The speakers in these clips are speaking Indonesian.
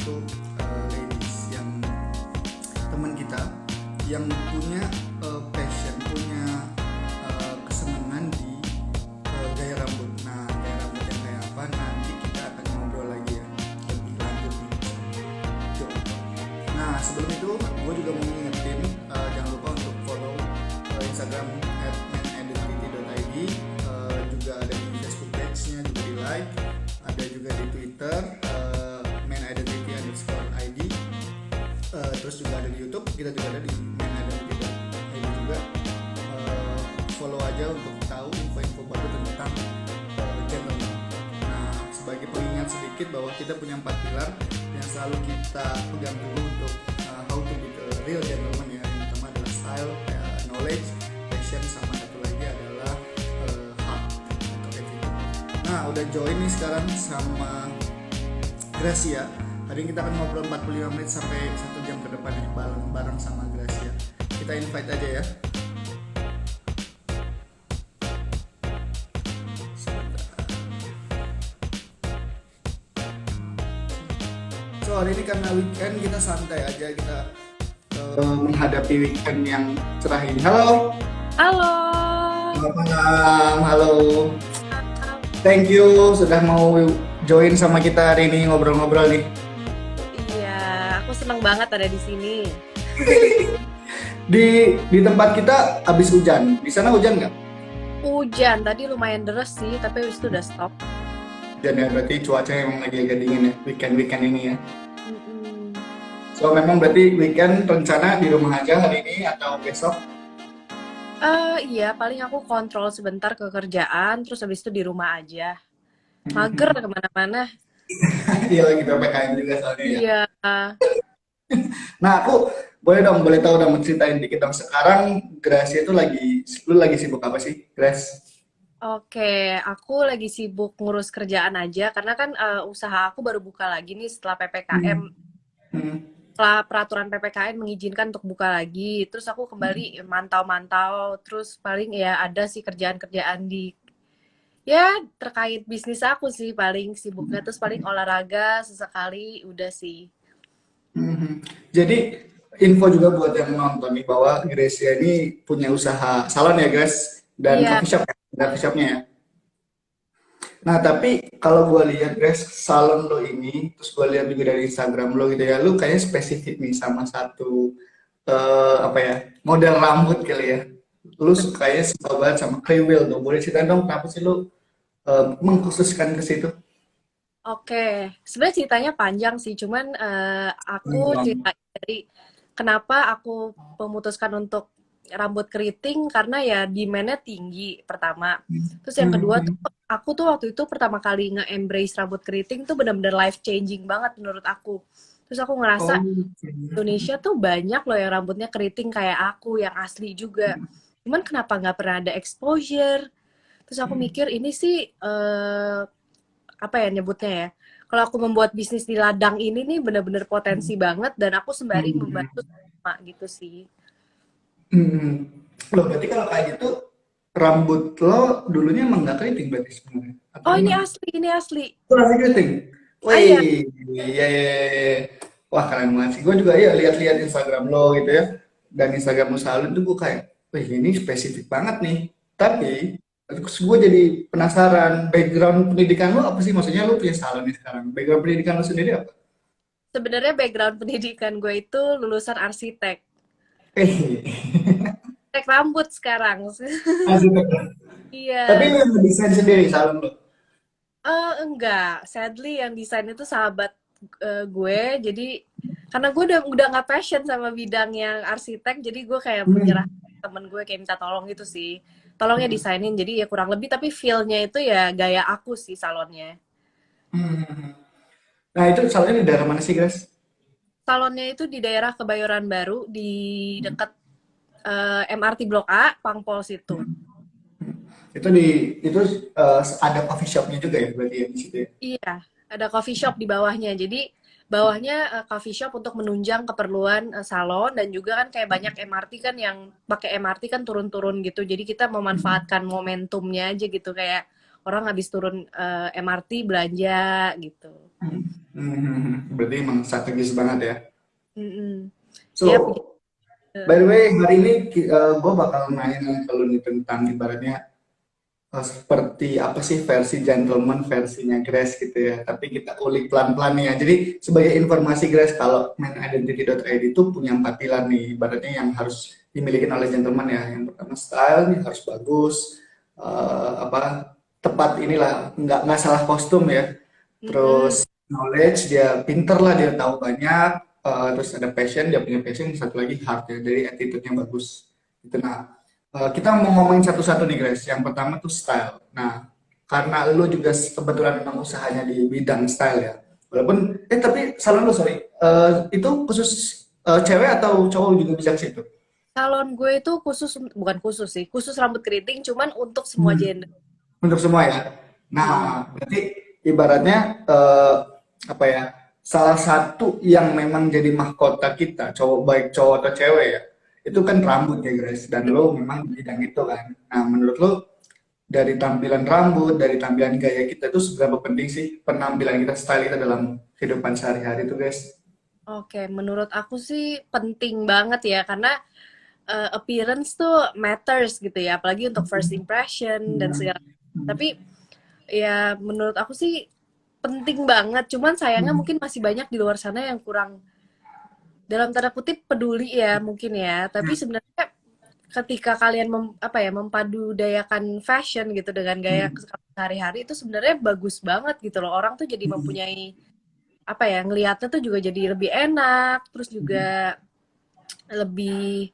untuk ladies yang teman kita yang punya passion, punya kesenangan di gaya rambut. Nah, gaya rambut yang kayak apa nanti kita akan ngobrol lagi ya lebih lanjut nih. Yuk. Nah, sebelum itu gue juga mau ngingetin jangan lupa untuk follow Instagram @manidentity.id, juga ada di Facebook page-nya, juga di like, ada juga di Twitter manidentity_id, terus juga ada di YouTube, kita juga ada di manidentity.id juga. Follow aja untuk tahu info-info baru tentang channel ini. Nah, sebagai pengingat sedikit bahwa kita punya 4 pilar yang selalu kita pegang dulu untuk how to be a real gentleman ya. Yang pertama adalah style, knowledge, passion, sama satu lagi adalah heart atau attitude. Nah, udah join nih sekarang sama Gracia. Hari ini kita akan ngobrol 45 menit sampai 1 jam ke depan nih bareng sama Gracia. Kita invite aja ya. So hari ini karena weekend kita santai aja, kita menghadapi weekend yang cerah ini. Halo. Halo. Selamat malam. Halo. Thank you sudah mau join sama kita hari ini ngobrol-ngobrol nih. Iya, aku seneng banget ada di sini. Di tempat kita habis hujan. Di sana hujan nggak? Hujan tadi lumayan deras sih, tapi habis itu udah stop. Hujan ya, berarti cuaca emang lagi agak dingin ya weekend ini ya. Mm-mm. So memang berarti weekend rencana di rumah aja hari ini atau besok? Iya, paling aku kontrol sebentar ke kerjaan, terus habis itu di rumah aja. Mager kemana-mana. Iya lagi PPKM juga soalnya ya. Iya. Nah, aku boleh tahu dong, ceritain dikit dong. Sekarang Gracia itu lu lagi sibuk apa sih, Grace? Oke, aku lagi sibuk ngurus kerjaan aja, karena kan usaha aku baru buka lagi nih setelah PPKM. Hmm. Setelah peraturan PPKN mengizinkan untuk buka lagi, terus aku kembali mantau-mantau, terus paling ya ada sih kerjaan-kerjaan di ya terkait bisnis aku sih paling sibuknya, terus paling olahraga sesekali udah sih. Hmm. Jadi info juga buat yang nonton nih bahwa Gracia ini punya usaha salon ya, guys, dan Iya. coffee shop, coffee shopnya ya. Nah, tapi kalau gue lihat, Grace, salon lo ini, terus gue lihat juga dari Instagram lo gitu ya, lu kayaknya spesifik nih sama satu apa ya, model rambut kali ya. Lu kayaknya suka banget sama Clay Will tuh. Boleh ceritain dong kenapa sih lu mengkhususkan ke situ? Oke, sebenarnya ceritanya panjang sih, cuman aku Hmm. cerita dari kenapa aku memutuskan untuk rambut keriting karena ya demand-nya tinggi pertama. Terus yang kedua tuh Hmm. aku tuh waktu itu pertama kali nge-embrace rambut keriting tuh benar-benar life changing banget menurut aku. Terus aku ngerasa Oh, Indonesia tuh banyak loh yang rambutnya keriting kayak aku, yang asli juga. Cuman kenapa nggak pernah ada exposure? Terus aku mikir ini sih apa ya nyebutnya ya? Kalau aku membuat bisnis di ladang ini nih bener-bener potensi banget dan aku sembari membantu sama gitu sih. hmm. Loh, berarti kalau kayak gitu, rambut lo dulunya emang nggak keriting berarti sebenarnya? Atau Oh ini gimana? asli, ini asli. Oh, rambut keriting? Ah iya, Wih, iya, iya, iya. Wah, keren banget sih. Gue juga ya lihat-lihat Instagram lo gitu ya. Dan Instagram lo selalu tuh gue kayak, wih ini spesifik banget nih. Tapi, terus gue jadi penasaran, background pendidikan lo apa sih? Maksudnya lo punya salon nih sekarang. Background pendidikan lo sendiri apa? sebenarnya background pendidikan gue itu lulusan arsitek. Eh, Arsitek rambut sekarang. masih tapi Iya. lo yang desain sendiri salon lo? Enggak. Sadly yang desain itu sahabat gue. Jadi karena gue udah nggak passion sama bidang yang arsitek, jadi gue kayak menyerah Hmm. ke temen gue kayak minta tolong gitu sih. Tolongnya desainin. Jadi ya kurang lebih tapi feel-nya itu ya gaya aku sih salonnya. Hmm. Nah, itu salonnya di daerah mana sih, guys? Salonnya itu di daerah Kebayoran Baru di dekat MRT Blok A, Pangpol situ. Itu itu ada coffee shopnya juga ya berarti ya di situ ya? Iya, ada coffee shop di bawahnya. Jadi bawahnya coffee shop untuk menunjang keperluan salon dan juga kan kayak banyak MRT kan yang pakai MRT kan turun-turun gitu. Jadi kita memanfaatkan momentumnya aja gitu kayak orang habis turun MRT belanja gitu. Berarti emang strategis banget ya. Mm-mm. Yap, So, gitu. by the way, hari ini gue bakal nanya nih kalau nih tentang ibaratnya seperti apa sih versi gentleman versinya Grace gitu ya. Tapi kita ulik pelan-pelan nih ya. Jadi sebagai informasi Grace, kalau mindidentity.id itu punya 4 pilar nih, ibaratnya yang harus dimiliki oleh gentleman ya. Yang pertama style nih harus bagus, apa tepat inilah, nggak salah kostum ya. Mm-mm. Terus knowledge, dia pinter lah, dia tahu banyak. Terus ada passion, dia punya passion. Satu lagi heart ya, jadi attitude-nya bagus. Itu nah, kita mau ngomongin satu-satu nih guys. Yang pertama tuh style. Nah, karena lu juga kebetulan memang usahanya di bidang style ya. Walaupun, tapi salah lu sorry. Itu khusus cewek atau cowok juga bisa ke situ? Salon gue itu khusus, bukan khusus sih, khusus rambut keriting, cuman untuk semua Hmm. gender. Untuk semua ya. Mm-mm. Nah, berarti ibaratnya apa ya? Salah satu yang memang jadi mahkota kita, cowok baik cowok atau cewek ya, itu kan rambut ya guys. Dan lo memang di bidang itu kan. Nah, menurut lo dari tampilan rambut, dari tampilan gaya kita itu seberapa penting sih penampilan kita, style kita dalam kehidupan sehari-hari itu guys? Oke, menurut aku sih penting banget ya, karena appearance tuh matters gitu ya, apalagi untuk first impression dan Iya. segala. Tapi ya menurut aku sih penting banget, cuman sayangnya mungkin masih banyak di luar sana yang kurang, dalam tanda kutip, peduli ya mungkin ya. Tapi sebenarnya ketika kalian apa ya, memadudayakan fashion gitu dengan gaya sehari-hari, itu sebenarnya bagus banget gitu loh. Orang tuh jadi mempunyai apa ya, ngelihatnya tuh juga jadi lebih enak, terus juga lebih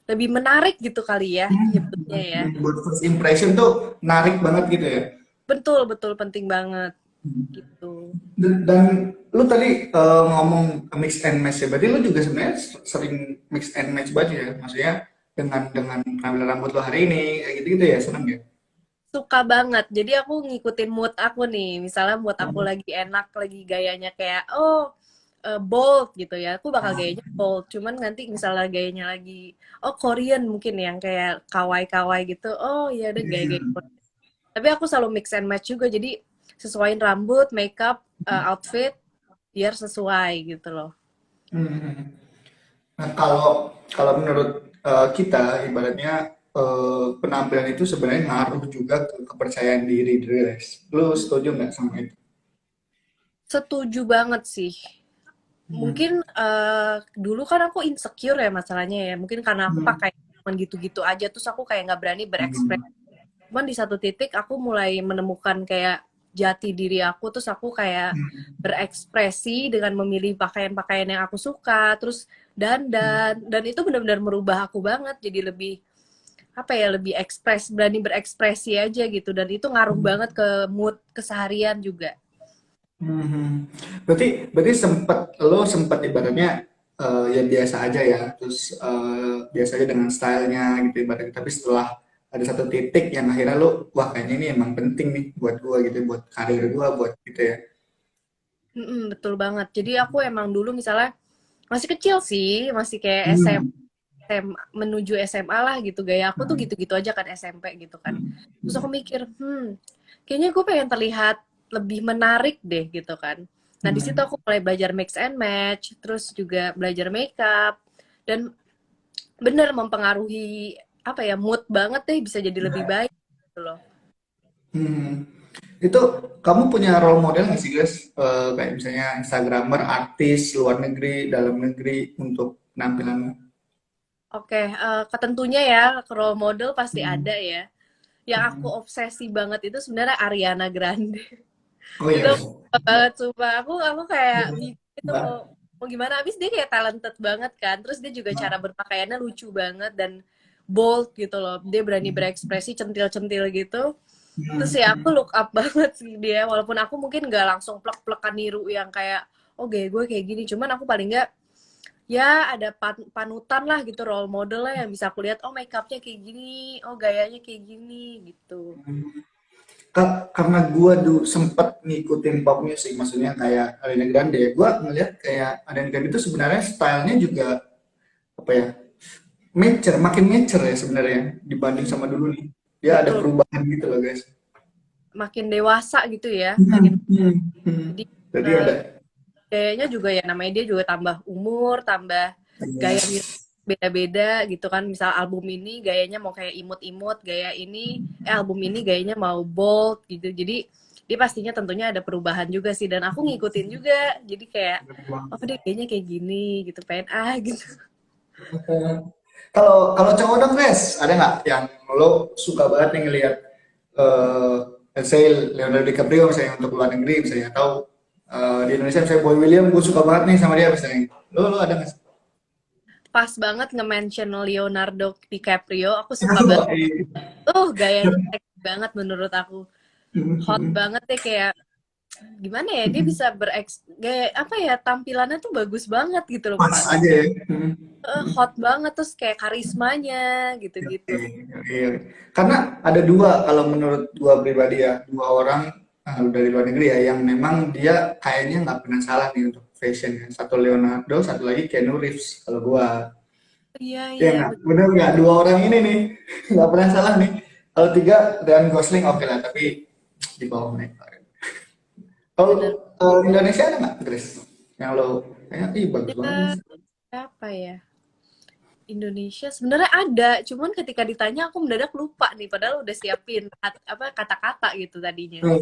lebih menarik gitu kali ya nyebutnya ya. Buat first impression tuh narik banget gitu ya. Betul, betul, penting banget gitu. Dan lu tadi ngomong mix and match ya, berarti lu juga sebenarnya sering mix and match baju ya, maksudnya dengan penampilan rambut lo hari ini kayak gitu gitu ya, seneng ya. Suka banget. Jadi aku ngikutin mood aku nih. Misalnya mood aku lagi enak, lagi gayanya kayak bold gitu ya. Aku bakal gayanya bold. Cuman nanti misalnya gayanya lagi Korean mungkin yang kayak kawaii-kawaii gitu. Oh ya udah gaya-gaya Korean. Tapi aku selalu mix and match juga. Jadi sesuaiin rambut, makeup, outfit biar sesuai gitu loh. Hmm. Nah, kalau kalau menurut kita ibaratnya penampilan itu sebenarnya ngaruh juga ke kepercayaan diri, guys. Lu setuju nggak sama itu? Setuju banget sih. Mungkin dulu kan aku insecure ya masalahnya ya. Mungkin karena aku Hmm. pakai cuman gitu-gitu aja, terus aku kayak nggak berani berekspresi. Hmm. Cuman di satu titik aku mulai menemukan kayak jati diri aku, terus aku kayak berekspresi dengan memilih pakaian-pakaian yang aku suka, terus dan itu benar-benar merubah aku banget, jadi lebih apa ya, lebih berani berekspresi aja gitu, dan itu ngaruh banget ke mood keseharian juga. Hmm. Berarti berarti sempat ibaratnya ya biasa aja ya, terus biasa aja dengan stylenya gitu ibaratnya. Tapi setelah ada satu titik yang akhirnya lo, wah kayaknya ini emang penting nih buat gua gitu, buat karir gua, buat gitu ya. Mm-mm, betul banget. Jadi aku emang dulu misalnya masih kecil sih, masih kayak Hmm. SMA menuju SMA lah gitu, gaya aku tuh gitu-gitu aja kan SMP gitu kan. Terus aku mikir, kayaknya gue pengen terlihat lebih menarik deh gitu kan. Nah di situ Hmm. aku mulai belajar mix and match, terus juga belajar makeup, dan bener mempengaruhi apa ya, mood banget deh, bisa jadi lebih baik gitu loh. Hmm. Itu kamu punya role model nggak sih guys? Kayak misalnya Instagramer, artis luar negeri, dalam negeri untuk penampilan. Oke, ketentunya ya role model pasti ada ya. Yang aku obsesi banget itu sebenarnya Ariana Grande. Oh Itu iya, banget, sumpah. Aku kayak bingung itu mau Mbak. mau gimana. Abis dia kayak talented banget kan. Terus dia juga cara berpakaiannya lucu banget dan bold gitu loh. Dia berani berekspresi centil-centil gitu. Terus ya aku look up banget sih dia. Walaupun aku mungkin nggak langsung plek-plekan niru yang kayak, oh gaya gue kayak gini. Cuman aku paling nggak, ya ada panutan lah gitu, role model lah yang bisa aku lihat. Oh makeupnya kayak gini, oh gayanya kayak gini gitu. Karena gue dulu sempet ngikutin pop music, maksudnya kayak Ariana Grande, gue ngeliat kayak Ariana Grande itu sebenarnya stylenya juga apa ya, makin mature ya sebenarnya dibanding sama dulu nih. Dia ada Betul, perubahan gitu loh guys. makin dewasa gitu ya, Hmm, makin hmm, jadi hmm. Jadi Eh, ada Gayanya juga ya namanya dia juga tambah umur, tambah gaya musik beda-beda gitu kan. Misal album ini gayanya mau kayak imut-imut, gaya ini album ini gayanya mau bold gitu. Jadi dia pastinya tentunya ada perubahan juga sih dan aku ngikutin juga. Jadi kayak oh dia kayaknya kayak gini gitu, pengen gitu. kalau kalau cowok dong guys, ada nggak yang lo suka banget nih ngelihat eh let's say Leonardo DiCaprio misalnya untuk luar negeri misalnya atau di Indonesia misalnya Boy William gue suka banget nih sama dia misalnya. Lo ada nggak sih? Pas banget nge-mention Leonardo DiCaprio, aku suka banget. Gayanya seksi banget menurut aku. Hot banget deh kayak gimana ya dia bisa gaya apa ya tampilannya tuh bagus banget gitu loh Pas Pak. aja ya. Hot banget terus kayak karismanya gitu-gitu. Iya, iya. Karena ada dua kalau menurut gua pribadi ya, dua orang dari luar negeri ya yang memang dia kayaknya nggak pernah salah nih untuk fashion ya. Satu Leonardo, satu lagi Keanu Reeves kalau gua. Iya Ya iya nggak, bener nggak? Dua orang ini nih nggak pernah salah nih. Kalau tiga dan Gosling oke lah, tapi di bawah mereka. Kalau bener. Indonesia ada nggak, Grace? Yang lo kayak, ih bagus banget nih. Ya, apa ya? Indonesia sebenarnya ada, cuman ketika ditanya aku mendadak lupa nih padahal udah siapin apa kata-kata gitu tadinya. Ya,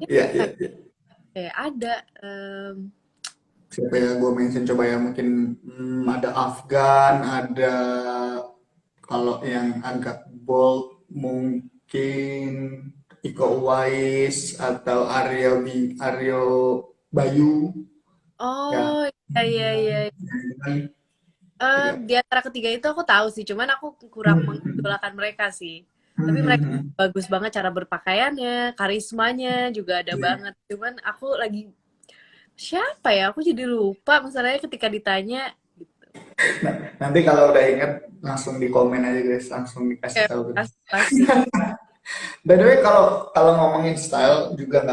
Iya, iya, iya. kayak ada Siapa ya gue mention coba ya mungkin ada Afgan, ada kalau yang agak bold mungkin Iko Uwais atau Aryo Bayu ya. oh iya iya iya. Di antara ketiga itu aku tahu sih, cuman aku kurang mengidolakan mereka sih. Tapi mereka bagus banget cara berpakaiannya, karismanya juga ada banget. Cuman aku lagi siapa ya? Aku jadi lupa masalahnya ketika ditanya. Nah, nanti kalau udah inget langsung di komen aja guys, langsung dikasih Kayak tahu guys. pasti. By the way kalau kalau ngomongin style juga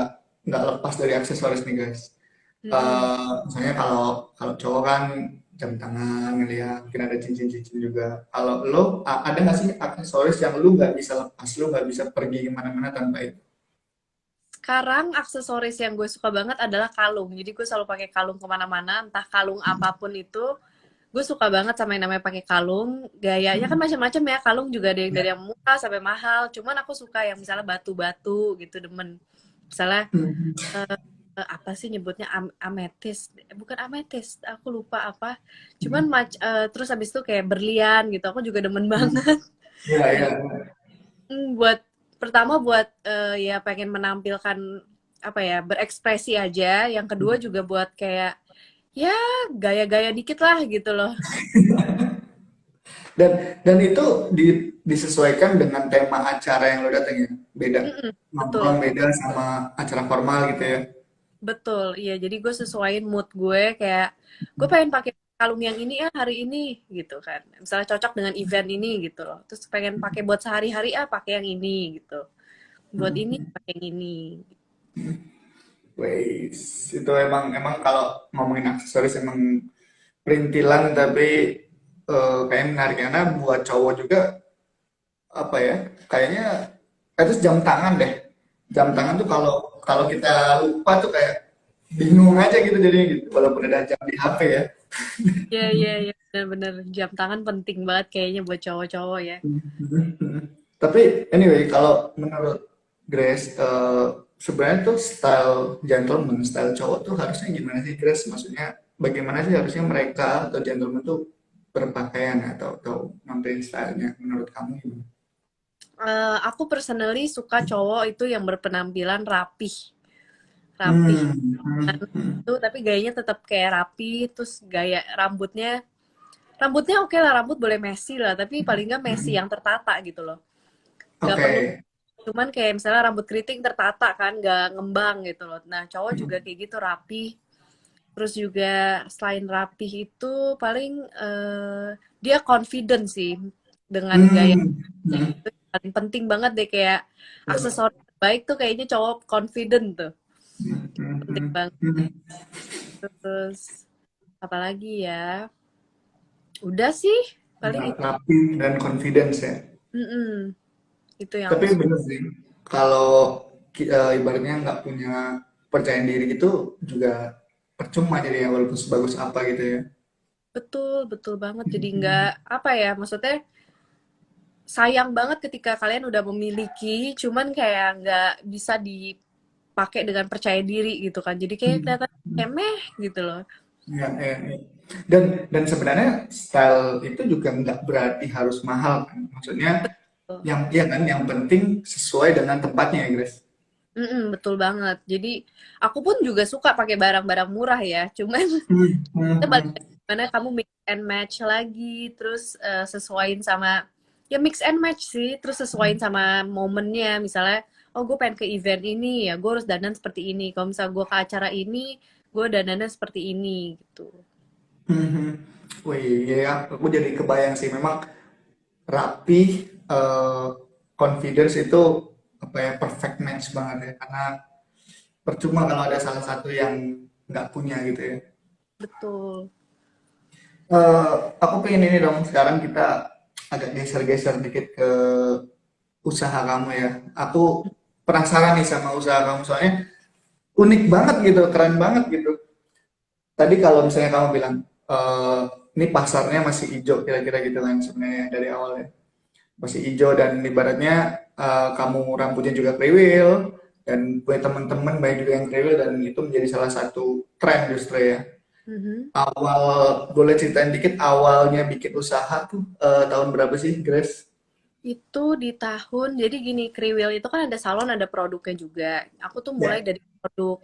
nggak lepas dari aksesoris nih guys. Mm-mm. Misalnya kalau kalau cowok kan jam tangan ngeliat mungkin ada cincin-cincin juga. Kalau lo ada nggak sih aksesoris yang lu nggak bisa lepas, lu nggak bisa pergi kemana-mana tanpa itu? Sekarang aksesoris yang gue suka banget adalah kalung. Jadi gue selalu pakai kalung kemana-mana, entah kalung apapun itu. Gue suka banget sama yang namanya pakai kalung. Gayanya kan macam-macam ya. Kalung juga ada yang dari yang murah sampai mahal. Cuman aku suka yang misalnya batu-batu gitu demen. Misalnya apa sih nyebutnya ametis. Bukan ametis, aku lupa apa. Cuman terus habis itu kayak berlian gitu. Aku juga demen banget. Iya, iya. Buat pertama buat ya pengen menampilkan apa ya berekspresi aja. Yang kedua juga buat kayak ya gaya-gaya dikit lah gitu loh. Dan itu disesuaikan dengan tema acara yang lo datengin. Beda. Mm-mm, betul, Nongkrong beda sama acara formal gitu ya. betul. Iya, jadi gue sesuaiin mood gue kayak gue pengen pakai kalung yang ini ya hari ini gitu kan. Misalnya cocok dengan event ini gitu loh. Terus pengen pakai buat sehari-hari pakai yang ini gitu. Buat ini pakai yang ini. Wais, itu emang emang kalau ngomongin aksesoris emang perintilan tapi kayak menarik karena buat cowok juga apa ya kayaknya itu jam tangan deh. Jam tangan tuh kalau kalau kita lupa tuh kayak bingung aja gitu jadinya gitu walaupun ada jam di HP ya. Iya, iya, iya, benar-benar jam tangan penting banget kayaknya buat cowok-cowok ya. Tapi anyway kalau menurut Grace sebenarnya tuh style gentleman, style cowok tuh harusnya gimana sih Grace? Maksudnya bagaimana sih harusnya mereka atau gentleman tuh berpakaian atau nampilin stylenya menurut kamu gimana? Aku personally suka cowok itu yang berpenampilan rapih, rapih. Hmm, Tuh, tapi gayanya tetap kayak rapi, terus gaya rambutnya oke lah, rambut boleh messy lah, tapi paling nggak messy yang tertata gitu loh. Nggak oke. perlu, cuman kayak misalnya rambut keriting tertata kan, nggak ngembang gitu loh. Nah, cowok juga kayak gitu rapi. Terus juga selain rapih itu paling dia confident sih dengan gayanya Hmm, itu paling penting banget deh kayak aksesoris baik tuh kayaknya cowok confident tuh penting banget. Terus apalagi ya? Udah sih paling itu. rapi dan confidence ya. Mm-mm. Itu yang Tapi aku suka. bener sih, kalau ibaratnya nggak punya percaya diri itu juga percuma jadi ya walaupun sebagus apa gitu ya. Betul, betul banget. Jadi nggak apa ya, maksudnya sayang banget ketika kalian udah memiliki, cuman kayak nggak bisa dipakai dengan percaya diri gitu kan. Jadi kayak Hmm. kelihatan remeh gitu loh. Ya, ya, ya. Dan sebenarnya style itu juga nggak berarti harus mahal kan. Maksudnya Betul. yang ya kan yang penting sesuai dengan tempatnya ya, Grace. Betul banget. Jadi aku pun juga suka pakai barang-barang murah ya. Cuman Hmm, kita hmm, balik hmm. lagi gimana kamu mix and match lagi, terus sesuaiin sama ya mix and match sih, terus sesuaiin sama momennya. Misalnya, oh gue pengen ke event ini ya, gue harus dandan seperti ini. Kalau misalnya gue ke acara ini, gue dandannya seperti ini gitu. Mhm. Wih, ya, aku jadi kebayang sih. Memang rapi, confidence itu apa ya perfect match banget ya. Karena percuma kalau ada salah satu yang nggak punya gitu ya. Betul. Aku pengen ini dong. Sekarang kita agak geser-geser dikit ke usaha kamu ya. Aku penasaran nih sama usaha kamu soalnya unik banget gitu, keren banget gitu. Tadi kalau misalnya kamu bilang ini pasarnya masih hijau kira-kira gitu kan sebenarnya dari awalnya masih hijau dan ibaratnya kamu rambutnya juga kriwil dan punya teman-teman banyak juga yang kriwil dan itu menjadi salah satu tren justru ya. Mhm. Awal boleh ceritain dikit awalnya bikin usaha tuh tahun berapa sih, Grace? Itu di tahun, jadi gini, Kriwil itu kan ada salon, ada produknya juga. Aku tuh mulai Ya. dari produk.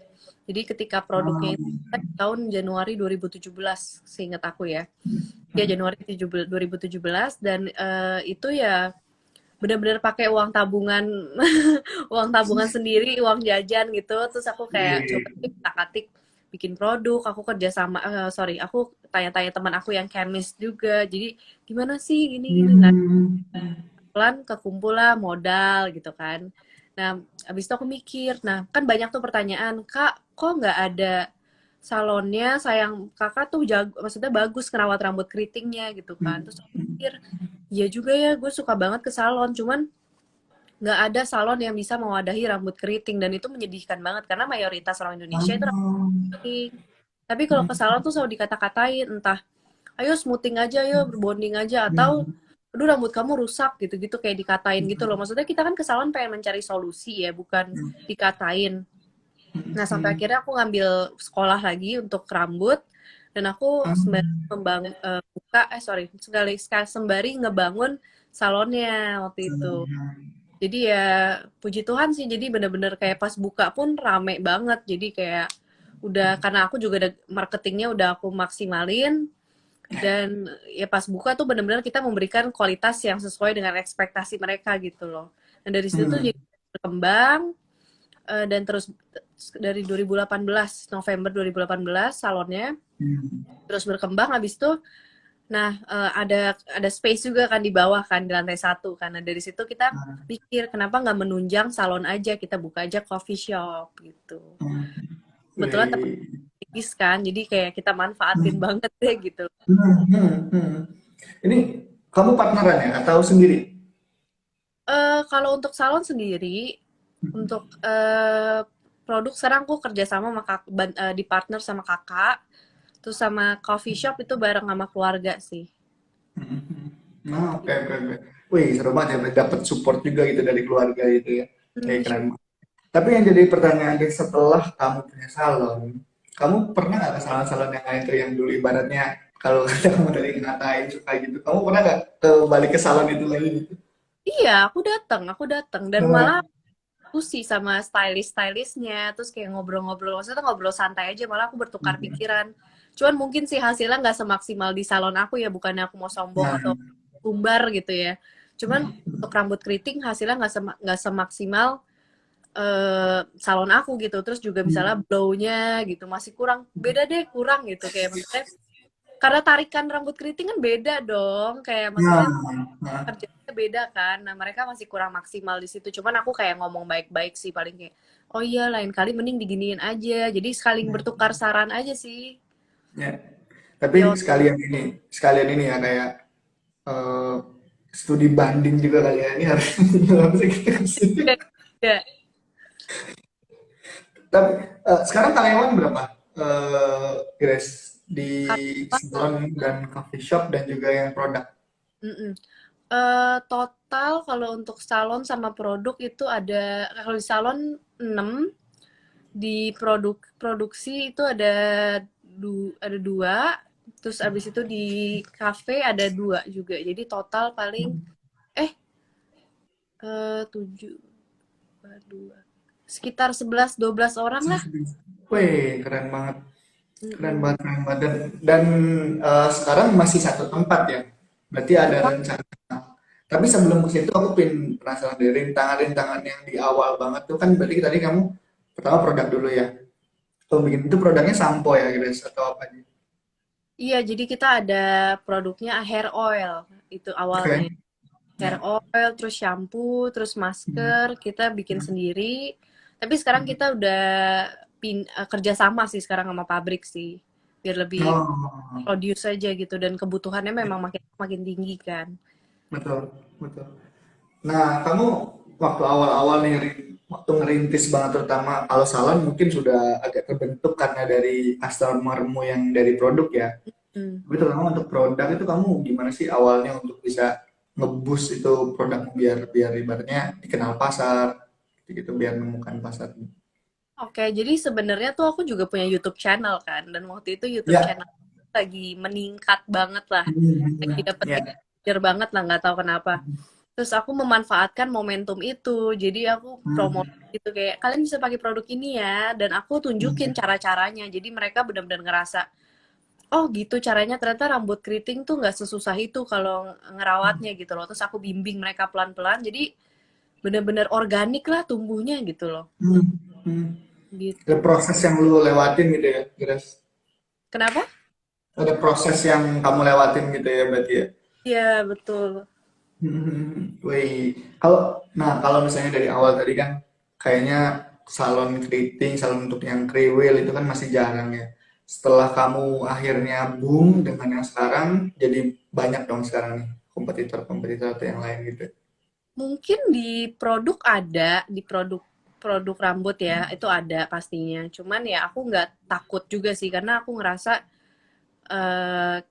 Jadi ketika produknya itu Hmm. kan tahun Januari 2017, seingat aku ya. Ya Januari 2017 dan itu ya benar-benar pakai uang tabungan uang tabungan sendiri, uang jajan gitu. Terus aku kayak coba Wih. atik bikin produk, aku kerja sama sorry, aku tanya-tanya teman aku yang chemist juga. Jadi gimana sih gini-gini. Nah, Hmm. pelan kekumpul lah modal gitu kan. Nah, abis itu aku mikir, nah kan banyak tuh pertanyaan, Kak, kok nggak ada salonnya, sayang kakak tuh jago, maksudnya bagus ngerawat rambut keritingnya gitu kan. Terus aku mikir, iya juga ya, gue suka banget ke salon, cuman nggak ada salon yang bisa mewadahi rambut keriting, dan itu menyedihkan banget, karena mayoritas orang Indonesia itu rambut Ah. keriting. Tapi kalau ke salon tuh selalu dikata-katain, entah ayo smoothing aja, ayo berbonding aja, atau aduh rambut kamu rusak gitu-gitu kayak dikatain gitu loh. Maksudnya kita kan ke salon pengen mencari solusi ya, bukan dikatain. Nah, sampai akhirnya aku ngambil sekolah lagi untuk rambut dan aku sembari buka sorry, sekali sembari ngebangun salonnya waktu itu. Jadi ya puji Tuhan sih, jadi bener-bener kayak pas buka pun rame banget. Jadi kayak udah, karena aku juga ada marketingnya udah aku maksimalin, dan ya pas buka tuh benar-benar kita memberikan kualitas yang sesuai dengan ekspektasi mereka gitu loh. Dan dari situ tuh Hmm. jadi berkembang, dan terus dari 2018 November 2018 salonnya terus berkembang. Habis itu nah ada space juga kan di bawah kan, di lantai satu kan. Nah dari situ kita pikir kenapa nggak menunjang salon aja, kita buka aja coffee shop gitu. Kebetulan teman Wih. kan, jadi kayak kita manfaatin banget deh gitu. Ini kamu partneran ya atau sendiri? Kalau untuk salon sendiri, untuk produk sekarang aku kerja sama sama di partner sama kakak, terus sama coffee shop itu bareng sama keluarga sih. Nah, oke, oke, oke. Wih, seru banget ya, dapat support juga gitu dari keluarga itu ya. Hmm, Keren. Tapi yang jadi pertanyaan deh, setelah kamu punya salon, kamu pernah nggak ke salon-salon yang lain tuh yang dulu ibaratnya kalau kata kamu dari ngatain suka gitu, kamu pernah nggak ke balik ke salon itu lagi gitu? iya, aku datang dan malah Nah, diskusi sama stylistnya, terus kayak ngobrol-ngobrol, maksudnya ngobrol santai aja, malah aku bertukar pikiran. Cuman mungkin sih hasilnya nggak semaksimal di salon aku ya, bukannya aku mau sombong nah, atau tumbar gitu ya. Cuman untuk rambut keriting hasilnya nggak semaksimal salon aku gitu. Terus juga misalnya blow-nya gitu masih kurang, beda deh, kurang gitu kayak maksudnya, karena tarikan rambut keriting kan beda dong, kayak nah, maksudnya nah. kerjanya beda kan. Nah, mereka masih kurang maksimal di situ. Cuman aku kayak ngomong baik-baik sih, paling kayak, oh iya lain kali mending diginiin aja. Jadi saling bertukar saran aja sih. Ya. Tapi Yo, sekalian ini ya kayak eh, studi banding juga kali ya. Ini harus kenapa sih kita kesini? ya. Tapi sekarang karyawan berapa? Grace di Karyawan, salon dan coffee shop dan juga yang produk. mm-mm. Total kalau untuk salon sama produk itu ada, kalau di salon 6, di produksi itu ada 2, terus abis itu di cafe ada 2 juga. Jadi total paling eh 7, 2, sekitar 11-12 orang lah. Wih, keren banget. Keren Mm-mm. banget, keren banget. Dan sekarang masih satu tempat ya. Berarti ada rencana. Tapi sebelum ke situ aku penasaran dari rintangan-rintangan yang di awal banget tuh kan berarti tadi kamu pertama produk dulu ya. Tuh bikin itu produknya sampo ya guys atau apa aja. Iya, jadi kita ada produknya hair oil itu awalnya. Oke. Hair Ya. oil, terus shampoo, terus Hmm. masker, kita bikin Hmm. sendiri. Tapi sekarang Hmm. kita udah kerja sama sih sekarang sama pabrik sih. Biar lebih Oh, produce aja gitu dan kebutuhannya memang makin makin tinggi kan. betul, betul. Nah, kamu waktu awal-awal nih, waktu ngerintis banget terutama kalau salon mungkin sudah agak terbentuk karena dari customermu yang dari produk ya. Hmm. Tapi terutama untuk produk itu kamu gimana sih awalnya untuk bisa nge-boost itu produkmu biar biar ibaratnya dikenal pasar, gitu biar menemukan pasar. Oke, jadi sebenarnya tuh aku juga punya YouTube channel kan, dan waktu itu YouTube Ya. channel lagi meningkat banget lah, lagi Hmm. dapet Ya. exposure banget lah, nggak tahu kenapa. Terus aku memanfaatkan momentum itu, jadi aku promote Hmm. gitu kayak kalian bisa pakai produk ini ya, dan aku tunjukin Hmm. cara-caranya. Jadi mereka benar-benar ngerasa, oh gitu caranya, ternyata rambut keriting tuh nggak sesusah itu kalau ngerawatnya gitu loh. Terus aku bimbing mereka pelan-pelan, jadi benar-benar organik lah tumbuhnya gitu loh. Hmm. Hmm. Ada Gitu. proses yang lu lewatin gitu ya, Grace. Kenapa? Ada proses yang kamu lewatin gitu ya berarti ya. Iya, betul. Wih, kalau misalnya dari awal tadi kan kayaknya salon keriting, salon untuk yang kriwil itu kan masih jarang ya. Setelah kamu akhirnya boom dengan yang sekarang, jadi banyak dong sekarang nih kompetitor-kompetitor atau yang lain gitu. Mungkin di produk ada, di produk produk rambut ya, itu ada pastinya. Cuman ya aku nggak takut juga sih, karena aku ngerasa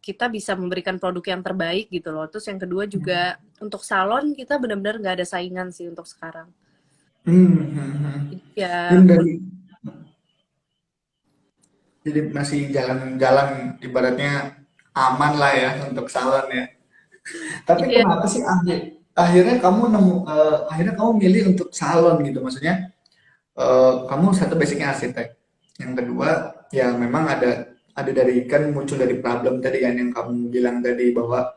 kita bisa memberikan produk yang terbaik gitu loh. Terus yang kedua juga untuk salon kita benar-benar nggak ada saingan sih untuk sekarang. Jadi Dan ya, dari jadi masih jalan-jalan ibaratnya aman lah ya untuk salon ya. Tapi iya, kenapa sih akhirnya kamu akhirnya kamu milih untuk salon gitu maksudnya kamu satu basicnya arsitek. Yang kedua, ya memang ada dari kan muncul dari problem tadi kan yang kamu bilang tadi bahwa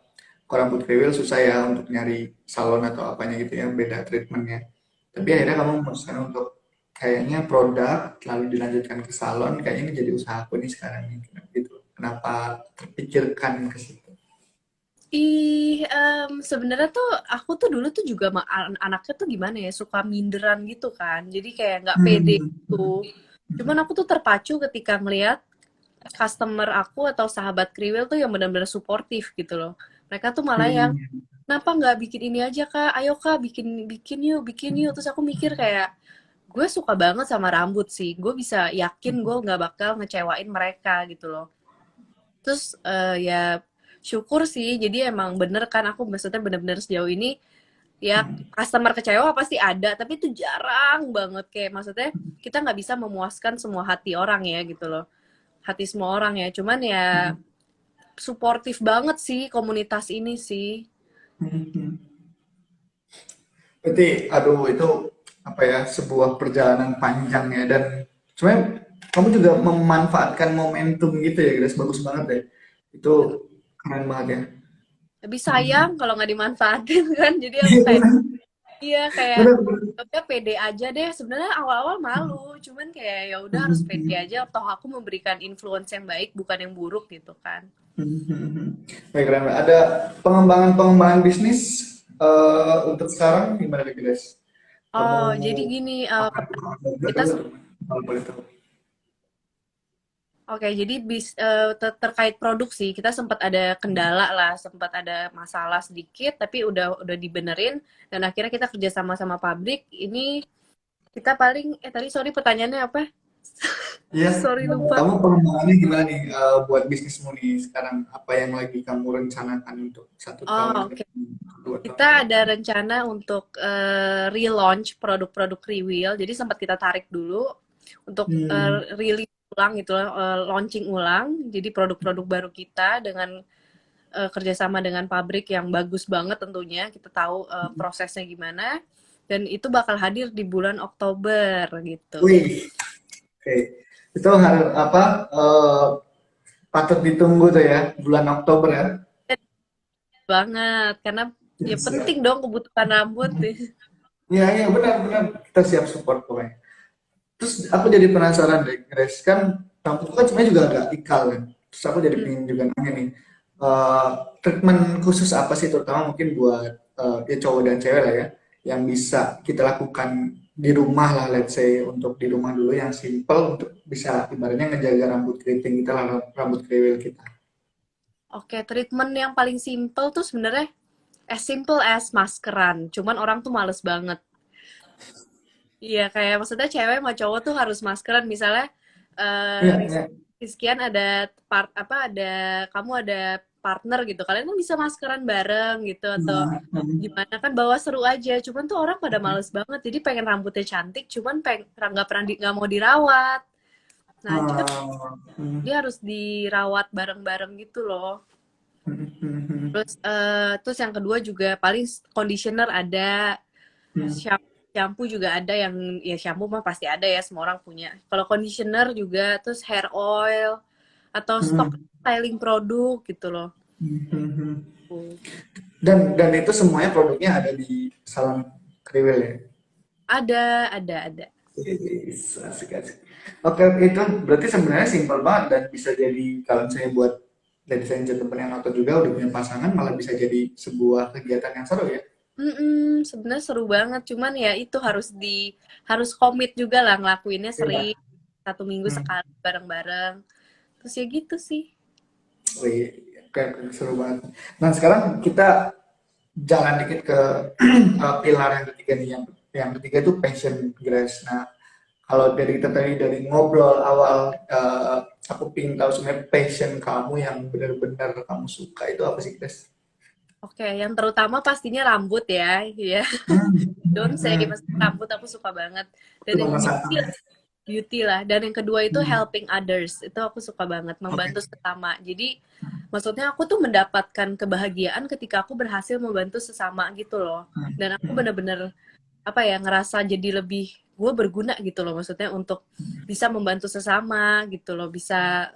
orang rambut kriwil susah ya untuk nyari salon atau apanya gitu ya beda treatmentnya. Tapi mhm. akhirnya kamu memutuskan untuk kayaknya produk lalu dilanjutkan ke salon kayaknya ini jadi usahaku nih sekarang nih gitu. Kenapa terpikirkan ke situ? Sebenarnya tuh aku tuh dulu tuh juga anaknya tuh gimana ya, suka minderan gitu kan. Jadi kayak nggak pede Hmm. gitu. Cuman aku tuh terpacu ketika ngelihat customer aku atau sahabat kriwil tuh yang benar-benar suportif gitu loh. Mereka tuh malah yang, Hmm. kenapa nggak bikin ini aja kak? Ayo kak, bikin bikin yuk, bikin yuk. Terus aku mikir kayak, gue suka banget sama rambut sih. Gue bisa yakin gue nggak bakal ngecewain mereka gitu loh. Terus ya syukur sih. Jadi emang bener kan aku maksudnya bener-bener sejauh ini ya customer kecewa pasti ada, tapi itu jarang banget kayak maksudnya kita nggak bisa memuaskan semua hati orang ya gitu loh. Hati semua orang ya. Cuman ya suportif banget sih komunitas ini sih. Hmm. Berarti, aduh itu apa ya sebuah perjalanan panjang ya dan sebenarnya kamu juga memanfaatkan momentum gitu ya guys bagus banget deh. Itu keren banget ya. Tapi sayang kalau nggak dimanfaatin kan. Jadi aku kayak iya kayak Benar, benar. udah pede aja deh. Sebenarnya awal-awal malu, cuman kayak ya udah harus pede aja. Toh aku memberikan influence yang baik bukan yang buruk gitu kan. Baik, keren banget. Ada pengembangan-pengembangan bisnis untuk sekarang gimana nih guys? Kamu Oh, jadi gini, akan kita kalau boleh tahu. oke, jadi terkait produksi kita sempat ada kendala lah, sempat ada masalah sedikit, tapi udah dibenerin dan akhirnya kita kerja sama sama pabrik. Ini kita paling tadi sorry pertanyaannya apa? Iya. Sorry lupa. Kamu pengembangannya gimana nih buat bisnismu nih sekarang? Apa yang lagi kamu rencanakan untuk 1 tahun Oh, ke oke. depan, 2 tahun Kita ke ada depan? rencana untuk relaunch produk-produk Riwil. Jadi sempat kita tarik dulu untuk Hmm. rilis ulang gitu, launching ulang. Jadi produk-produk baru kita dengan kerjasama dengan pabrik yang bagus banget tentunya. Kita tahu prosesnya gimana. Dan itu bakal hadir di bulan Oktober gitu. Wih, oke. Itu harus apa? Patut ditunggu tuh ya, bulan Oktober ya. Banget, karena ya Yes, ya. penting dong kebutuhan rambut nih. Iya, iya benar-benar kita siap support pokoknya. Terus aku jadi penasaran deh, Grace, kan rambutku kan sebenarnya juga agak ikal kan. Terus aku jadi Hmm. pengen juga nanya nih, eh, treatment khusus apa sih terutama mungkin buat ya cowok dan cewek lah ya, yang bisa kita lakukan di rumah lah, let's say untuk di rumah dulu yang simple untuk bisa ibaratnya ngejaga rambut keriting kita lah, rambut kriwil kita. Oke, treatment yang paling simple tuh sebenarnya as simple as maskeran. Cuman orang tuh males banget. Iya, kayak maksudnya cewek sama cowok tuh harus maskeran. Misalnya Iya, Ris- iya. Rizkian ada part apa ada kamu ada partner gitu. Kalian kan bisa maskeran bareng gitu atau Nah, gimana kan bawa seru aja. Cuman tuh orang pada males banget. Jadi pengen rambutnya cantik, cuman nggak pernah nggak mau dirawat. Nah, jadi hmm, dia harus dirawat bareng-bareng gitu loh. Terus yang kedua juga paling conditioner ada, hmm, shampoo juga ada yang ya shampoo mah pasti ada ya semua orang punya. Kalau conditioner juga, terus hair oil atau stok hmm, styling produk gitu loh. hmm. Tuh. Dan itu semuanya produknya ada di salon kriwil ya. Ada. Yes, asik asik. Oke, itu berarti sebenarnya simpel banget dan bisa jadi kalau saya buat ladies and gentlemen yang nonton juga udah punya pasangan malah bisa jadi sebuah kegiatan yang seru ya. Sebenarnya seru banget, cuman ya itu harus komit juga lah ngelakuinnya Iya. sering 1 minggu Hmm. sekali bareng-bareng. Terus ya gitu sih. Wih, kayak seru banget. Nah sekarang kita jalan dikit ke pilar yang ketiga nih. Yang ketiga itu passion, Grace. Nah kalau dari kita tadi dari ngobrol awal, aku pengen tahu sebenarnya passion kamu yang benar-benar kamu suka itu apa sih, Grace? Oke, yang terutama pastinya rambut ya, ya. Hmm, Don't say, hmm. pasti rambut aku suka banget. Itu Dan yang nomor satu ya. beauty lah. Dan yang kedua itu Hmm. helping others. Itu aku suka banget, Oke. membantu sesama. Jadi, maksudnya aku tuh mendapatkan kebahagiaan ketika aku berhasil membantu sesama gitu loh. Dan aku bener-bener apa ya ngerasa jadi lebih gue berguna gitu loh maksudnya untuk bisa membantu sesama gitu loh bisa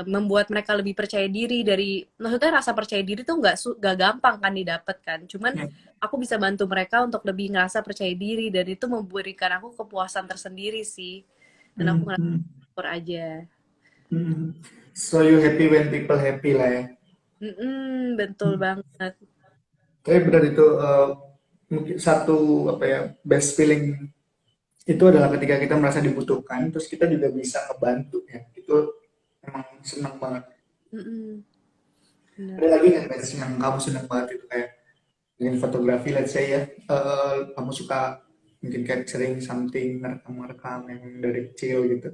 membuat mereka lebih percaya diri dari maksudnya rasa percaya diri tuh nggak gampang kan didapat kan cuman Ya. aku bisa bantu mereka untuk lebih ngerasa percaya diri dan itu memberikan aku kepuasan tersendiri sih dan aku Hmm, ngerasa hmm, syukur aja. hmm. So you happy when people happy lah ya. Betul banget. Tapi benar itu mungkin satu apa ya best feeling itu adalah ketika kita merasa dibutuhkan, terus kita juga bisa ngebantu ya. Itu emang senang banget. Mm-mm, bener. Ada lagi nggak Bes, yang kamu senang banget itu kayak dengan fotografi, let's say ya, kamu suka mungkin capturing something, ngerekam-ngerekam yang dari kecil gitu.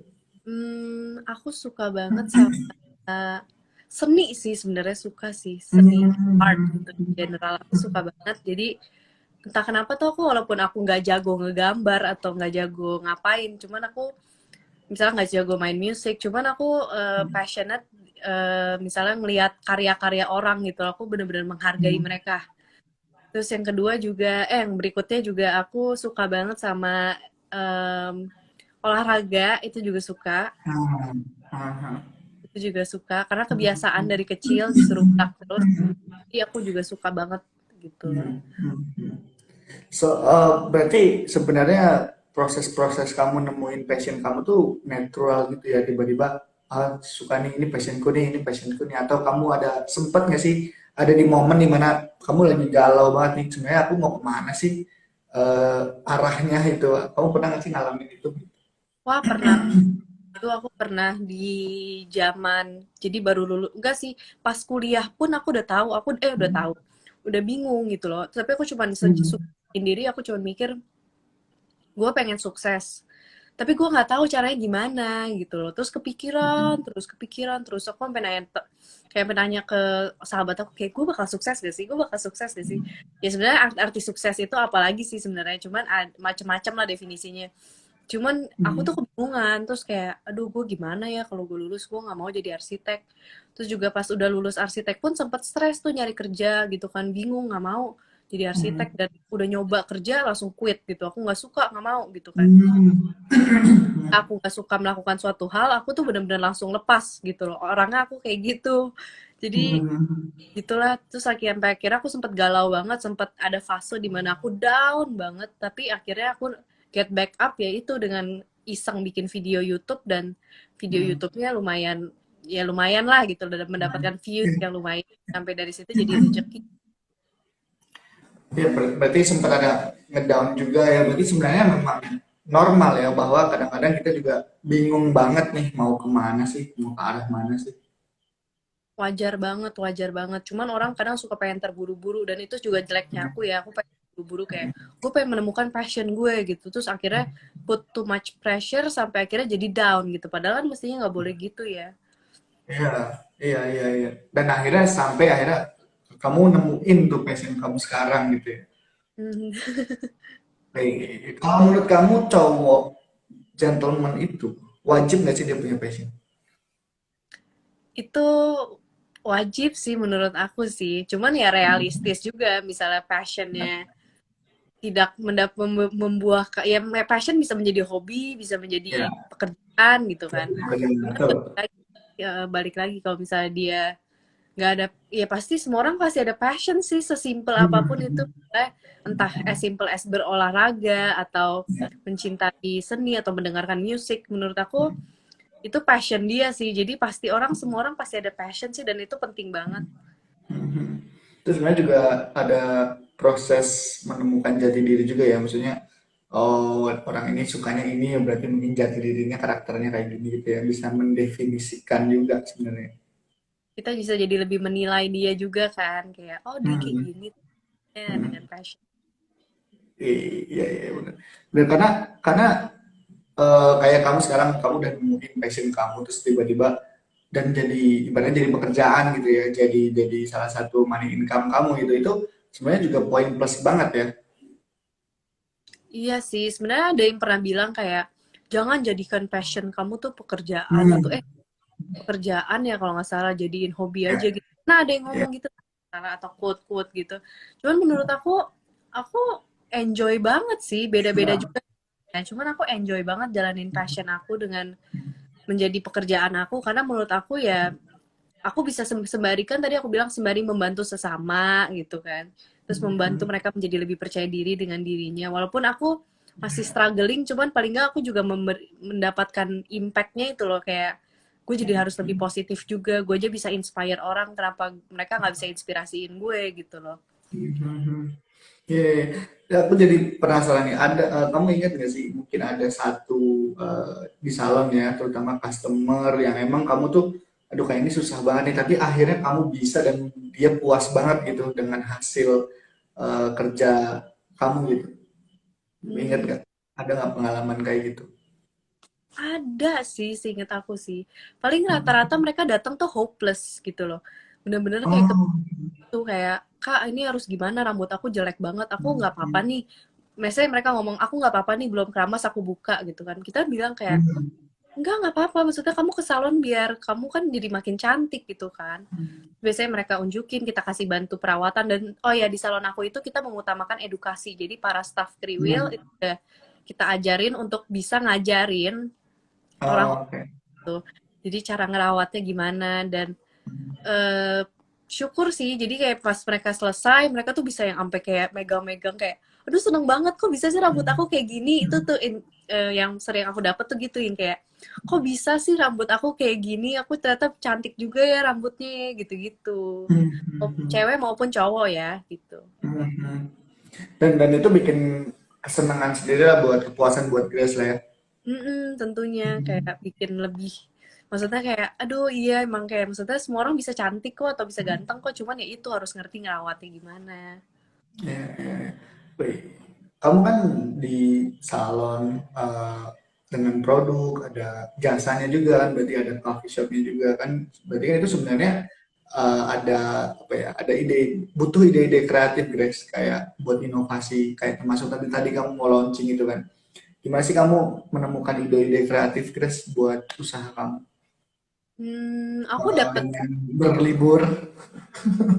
Aku suka banget sama seni sih sebenarnya suka sih seni art Hmm. gitu in general aku suka banget jadi entah kenapa tuh aku walaupun aku nggak jago ngegambar atau nggak jago ngapain cuman aku misalnya nggak jago main musik cuman aku passionate misalnya ngelihat karya-karya orang gitu aku bener-bener menghargai Hmm. mereka terus yang kedua juga yang berikutnya juga aku suka banget sama em, olahraga itu juga suka Ah, ah, ah. itu juga suka karena kebiasaan dari kecil disuruh gerak terus jadi aku juga suka banget gitu loh. Hmm, hmm, hmm. So, berarti sebenarnya proses-proses kamu nemuin passion kamu tuh natural gitu ya, tiba-tiba suka nih, ini passionku nih, atau kamu ada sempet nggak sih ada di momen dimana kamu lagi galau banget nih, sebenarnya aku mau kemana sih arahnya itu, kamu pernah nggak sih ngalamin itu? Wah pernah itu aku pernah di zaman jadi baru lulus enggak sih pas kuliah pun aku udah tahu aku udah tahu udah bingung gitu loh tapi aku cuma Hmm, sendiri aku cuma mikir gue pengen sukses tapi gue nggak tahu caranya gimana gitu loh. Terus kepikiran terus aku sampai nanya kayak sampai nanya ke sahabat aku kayak gue bakal sukses gak sih, gue bakal sukses gak sih. Ya sebenarnya arti sukses itu apalagi sih sebenarnya, cuman macam-macam lah definisinya. Cuman aku tuh kebingungan, terus kayak aduh gue gimana ya kalau gue lulus, gue nggak mau jadi arsitek. Terus juga pas udah lulus arsitek pun sempat stres tuh nyari kerja gitu kan, bingung nggak mau jadi arsitek, dan udah nyoba kerja langsung quit gitu, aku nggak suka, nggak mau gitu kan. Aku gak suka melakukan suatu hal, aku tuh bener-bener langsung lepas gitu loh. Orangnya aku kayak gitu. Jadi gitulah, terus sampai akhirnya aku sempet galau banget, sempet ada fase di mana aku down banget, tapi akhirnya aku get back up ya itu dengan iseng bikin video YouTube, dan video YouTube-nya lumayan, ya lumayan lah gitu, dan mendapatkan views yang lumayan, sampai dari situ jadi rezeki. Ya, berarti sempat ada ngedown juga ya. Berarti sebenarnya memang normal ya bahwa kadang-kadang kita juga bingung banget nih mau kemana sih, mau ke arah mana sih. Wajar banget. Cuman orang kadang suka pengen terburu-buru, dan itu juga jeleknya aku ya. Aku pengen buru-buru, kayak gue pengen menemukan passion gue gitu. Terus akhirnya put too much pressure sampai akhirnya jadi down gitu. Padahal kan mestinya nggak boleh gitu ya. Iya, iya. Dan akhirnya sampai akhirnya kamu nemuin tuh passion kamu sekarang gitu ya. Hmm. Kalau menurut kamu cowok gentleman itu wajib nggak sih dia punya passion? Itu wajib sih menurut aku sih. Cuman ya realistis juga. Misalnya passionnya tidak membuah, ya passion bisa menjadi hobi, bisa menjadi Ya, pekerjaan gitu kan. betul. Balik lagi kalau misalnya dia nggak ada, ya pasti semua orang pasti ada passion sih, sesimpel apapun itu. Entah as simple as berolahraga atau mencintai seni atau mendengarkan musik, menurut aku itu passion dia sih. Jadi pasti semua orang pasti ada passion sih, dan itu penting banget. Itu sebenarnya juga ada proses menemukan jati diri juga ya, maksudnya oh orang ini sukanya ini ya berarti mungkin jati dirinya karakternya kayak gini gitu ya, bisa mendefinisikan juga sebenarnya. Kita bisa jadi lebih menilai dia juga kan, kayak oh dia kayak Hmm. gini ya dengan passion. Iya benar. Dan karena kayak kamu sekarang kamu udah nemuin passion kamu terus tiba-tiba dan jadi ibaratnya jadi pekerjaan gitu ya, jadi salah satu money income kamu gitu, itu sebenarnya juga poin plus banget ya. Iya sih, sebenarnya ada yang pernah bilang kayak jangan jadikan passion kamu tuh pekerjaan, atau Hmm. pekerjaan ya kalau nggak salah, jadiin hobi aja Ya, gitu. Nah ada yang ya. ngomong gitu salah, atau quote-quote gitu. Cuman menurut aku enjoy banget sih, beda-beda Nah, juga. Nah, cuman aku enjoy banget jalanin passion aku dengan menjadi pekerjaan aku, karena menurut aku ya aku bisa sembari, kan tadi aku bilang sembari membantu sesama gitu kan, terus membantu mereka menjadi lebih percaya diri dengan dirinya, walaupun aku masih struggling, cuman paling nggak aku juga mendapatkan impactnya itu loh, kayak gue jadi harus lebih positif juga, gue aja bisa inspire orang, kenapa mereka nggak bisa inspirasiin gue gitu loh. Iya, ya, aku jadi penasaran nih. Kamu ingat nggak sih mungkin ada satu di salon ya, terutama customer yang emang kamu tuh, aduh kayak ini susah banget nih, tapi akhirnya kamu bisa dan dia puas banget gitu dengan hasil kerja kamu gitu. Ingat Hmm, nggak? Ada nggak pengalaman kayak gitu? ada sih, seinget aku sih, paling rata-rata mereka datang tuh hopeless gitu loh, bener-bener kayak Oh, tuh kayak kak ini harus gimana, rambut aku jelek banget, aku nggak apa-apa nih, misalnya mereka ngomong aku nggak apa-apa nih belum keramas aku buka gitu kan, kita bilang kayak nggak apa-apa, maksudnya kamu ke salon biar kamu kan jadi makin cantik gitu kan, biasanya mereka unjukin, kita kasih bantu perawatan, dan oh ya di salon aku itu kita mengutamakan edukasi, jadi para staff kriwil itu udah kita ajarin untuk bisa ngajarin orang oh, oke. tuh, jadi cara ngerawatnya gimana, dan eh syukur sih, jadi kayak pas mereka selesai mereka tuh bisa yang sampai kayak megang-megang kayak aduh seneng banget kok bisa sih rambut aku kayak gini, itu tuh yang sering aku dapet tuh gitu, yang kayak kok bisa sih rambut aku kayak gini, aku ternyata cantik juga ya rambutnya gitu-gitu, cewek maupun cowok ya gitu. Dan itu bikin kesenangan sendiri lah, buat kepuasan buat Grace lah ya. Tentunya kayak bikin lebih, maksudnya kayak aduh iya emang kayak maksudnya semua orang bisa cantik kok atau bisa ganteng kok, cuman ya itu harus ngerti ngerawatnya gimana. Ya. Wih, kamu kan di salon, dengan produk, ada jasanya juga kan, berarti ada coffee shopnya juga kan, berarti kan itu sebenarnya ada apa ya, ada ide, butuh ide-ide kreatif Grace, kayak buat inovasi, kayak termasuk tadi tadi kamu mau launching itu kan. Gimana sih kamu menemukan ide-ide kreatif Grace buat usaha kamu? Aku dapet Dengan berlibur,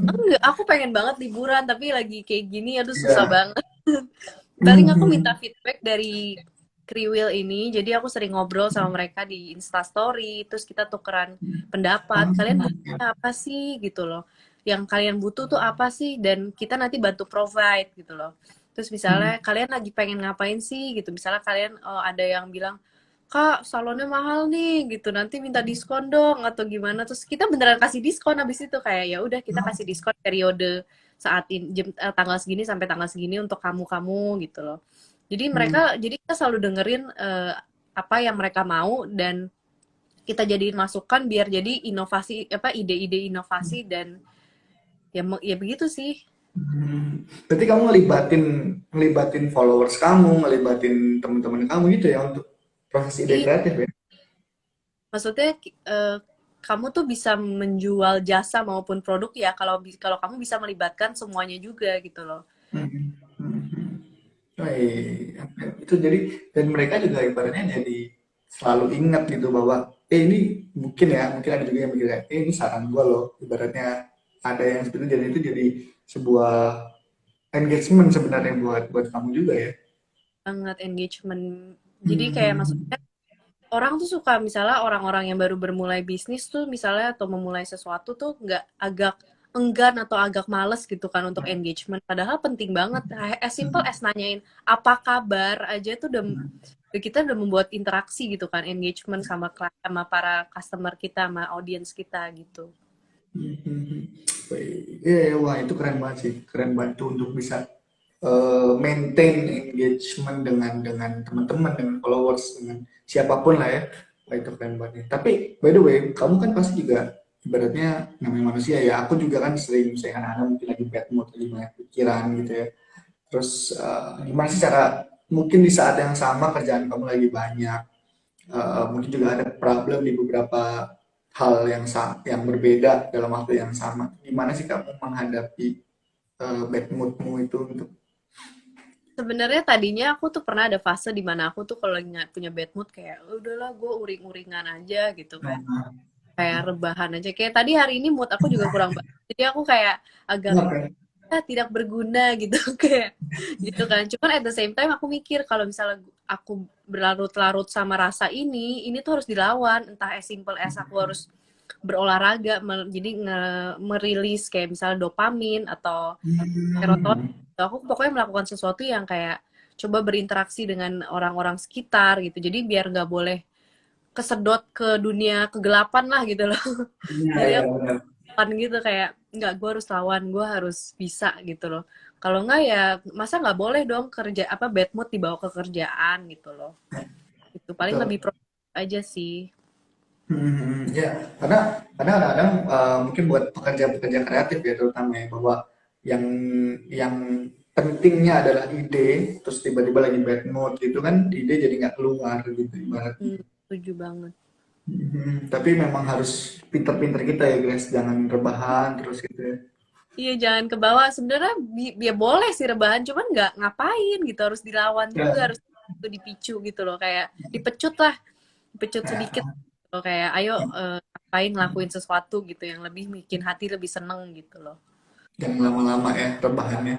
enggak, aku pengen banget liburan tapi lagi kayak gini aduh susah ya. banget. Paling aku minta feedback dari Kriwil ini, jadi aku sering ngobrol sama mereka di Instastory, terus kita tukeran pendapat. Kalian butuhnya apa sih gitu loh? Yang kalian butuh tuh apa sih? Dan kita nanti bantu provide gitu loh. Terus misalnya kalian lagi pengen ngapain sih gitu? Misalnya kalian ada yang bilang, Kak, salonnya mahal nih gitu. Nanti minta diskon dong atau gimana. Terus kita beneran kasih diskon habis itu kayak ya udah kita kasih diskon periode saat ini tanggal segini sampai tanggal segini untuk kamu-kamu gitu loh. Jadi jadi kita selalu dengerin apa yang mereka mau dan kita jadiin masukan biar jadi inovasi apa ide-ide inovasi dan ya begitu sih. Berarti kamu ngelibatin ngelibatin followers kamu, ngelibatin teman-teman kamu gitu ya untuk proses ide Iya, kreatif ya. maksudnya kamu tuh bisa menjual jasa maupun produk ya kalau kalau kamu bisa melibatkan semuanya juga gitu loh. Hmm. Hmm. Oh, iya. Itu jadi, dan mereka juga ibaratnya jadi selalu ingat gitu bahwa ini mungkin ya, mungkin ada juga yang mikir kayak ini saran gua loh, ibaratnya ada yang seperti itu, jadi itu jadi sebuah engagement sebenarnya buat buat kamu juga ya. Sangat engagement. Jadi kayak Hmm. maksudnya orang tuh suka misalnya orang-orang yang baru bermulai bisnis tuh misalnya atau memulai sesuatu tuh nggak agak enggan atau agak males gitu kan untuk engagement padahal penting banget as simple as nanyain apa kabar aja tuh udah kita udah membuat interaksi gitu kan engagement sama sama para customer kita sama audiens kita gitu. Hmm. Iya, iya, wah itu keren banget sih, keren banget tuh untuk bisa maintain engagement dengan teman-teman, dengan followers, dengan siapapun lah ya. Wah, itu keren banget nih. Tapi by the way, kamu kan pasti juga ibaratnya namanya manusia ya. Aku juga kan sering, saya kadang mungkin lagi bad mood, lagi banyak pikiran gitu ya. Terus gimana sih cara, mungkin di saat yang sama kerjaan kamu lagi banyak, mungkin juga ada problem di beberapa hal yang berbeda dalam waktu yang sama. Gimana sih kamu menghadapi bad moodmu itu untuk Sebenarnya tadinya aku tuh pernah ada fase di mana aku tuh kalau lagi nggak punya bad mood kayak udahlah gue uring-uringan aja gitu kan kayak rebahan aja kayak tadi hari ini mood aku juga kurang baik jadi aku kayak agak oke. tidak berguna gitu kayak gitu kan cuman at the same time aku mikir kalau misalnya aku berlarut-larut sama rasa ini tuh harus dilawan entah as simple as aku harus berolahraga jadi merilis kayak misalnya dopamin atau serotonin Hmm. gitu. Aku pokoknya melakukan sesuatu yang kayak coba berinteraksi dengan orang-orang sekitar gitu jadi biar nggak boleh kesedot ke dunia kegelapan lah gitu loh Iya, jadi iya aku benar. lawan gitu kayak nggak gue harus lawan gue harus bisa gitu loh kalau nggak ya masa nggak boleh dong kerja apa bad mood dibawa ke kerjaan gitu loh itu paling lebih Betul. produktif aja sih. Ya, karena kadang-kadang mungkin buat pekerja-pekerja kreatif ya terutama ya, bahwa yang yang pentingnya adalah ide, terus tiba-tiba lagi bad mood gitu kan, ide jadi nggak keluar gitu ibaratnya. Setuju banget. Tapi memang harus pinter-pinter kita ya guys, jangan rebahan terus gitu ya. Iya jangan ke bawah sebenarnya ya boleh sih rebahan cuman nggak ngapain gitu harus dilawan juga Ya, harus itu dipicu gitu loh kayak dipecut lah dipecut sedikit loh kayak ayo ngapain ngelakuin sesuatu gitu yang lebih bikin hati lebih seneng gitu loh. jangan lama-lama ya rebahannya.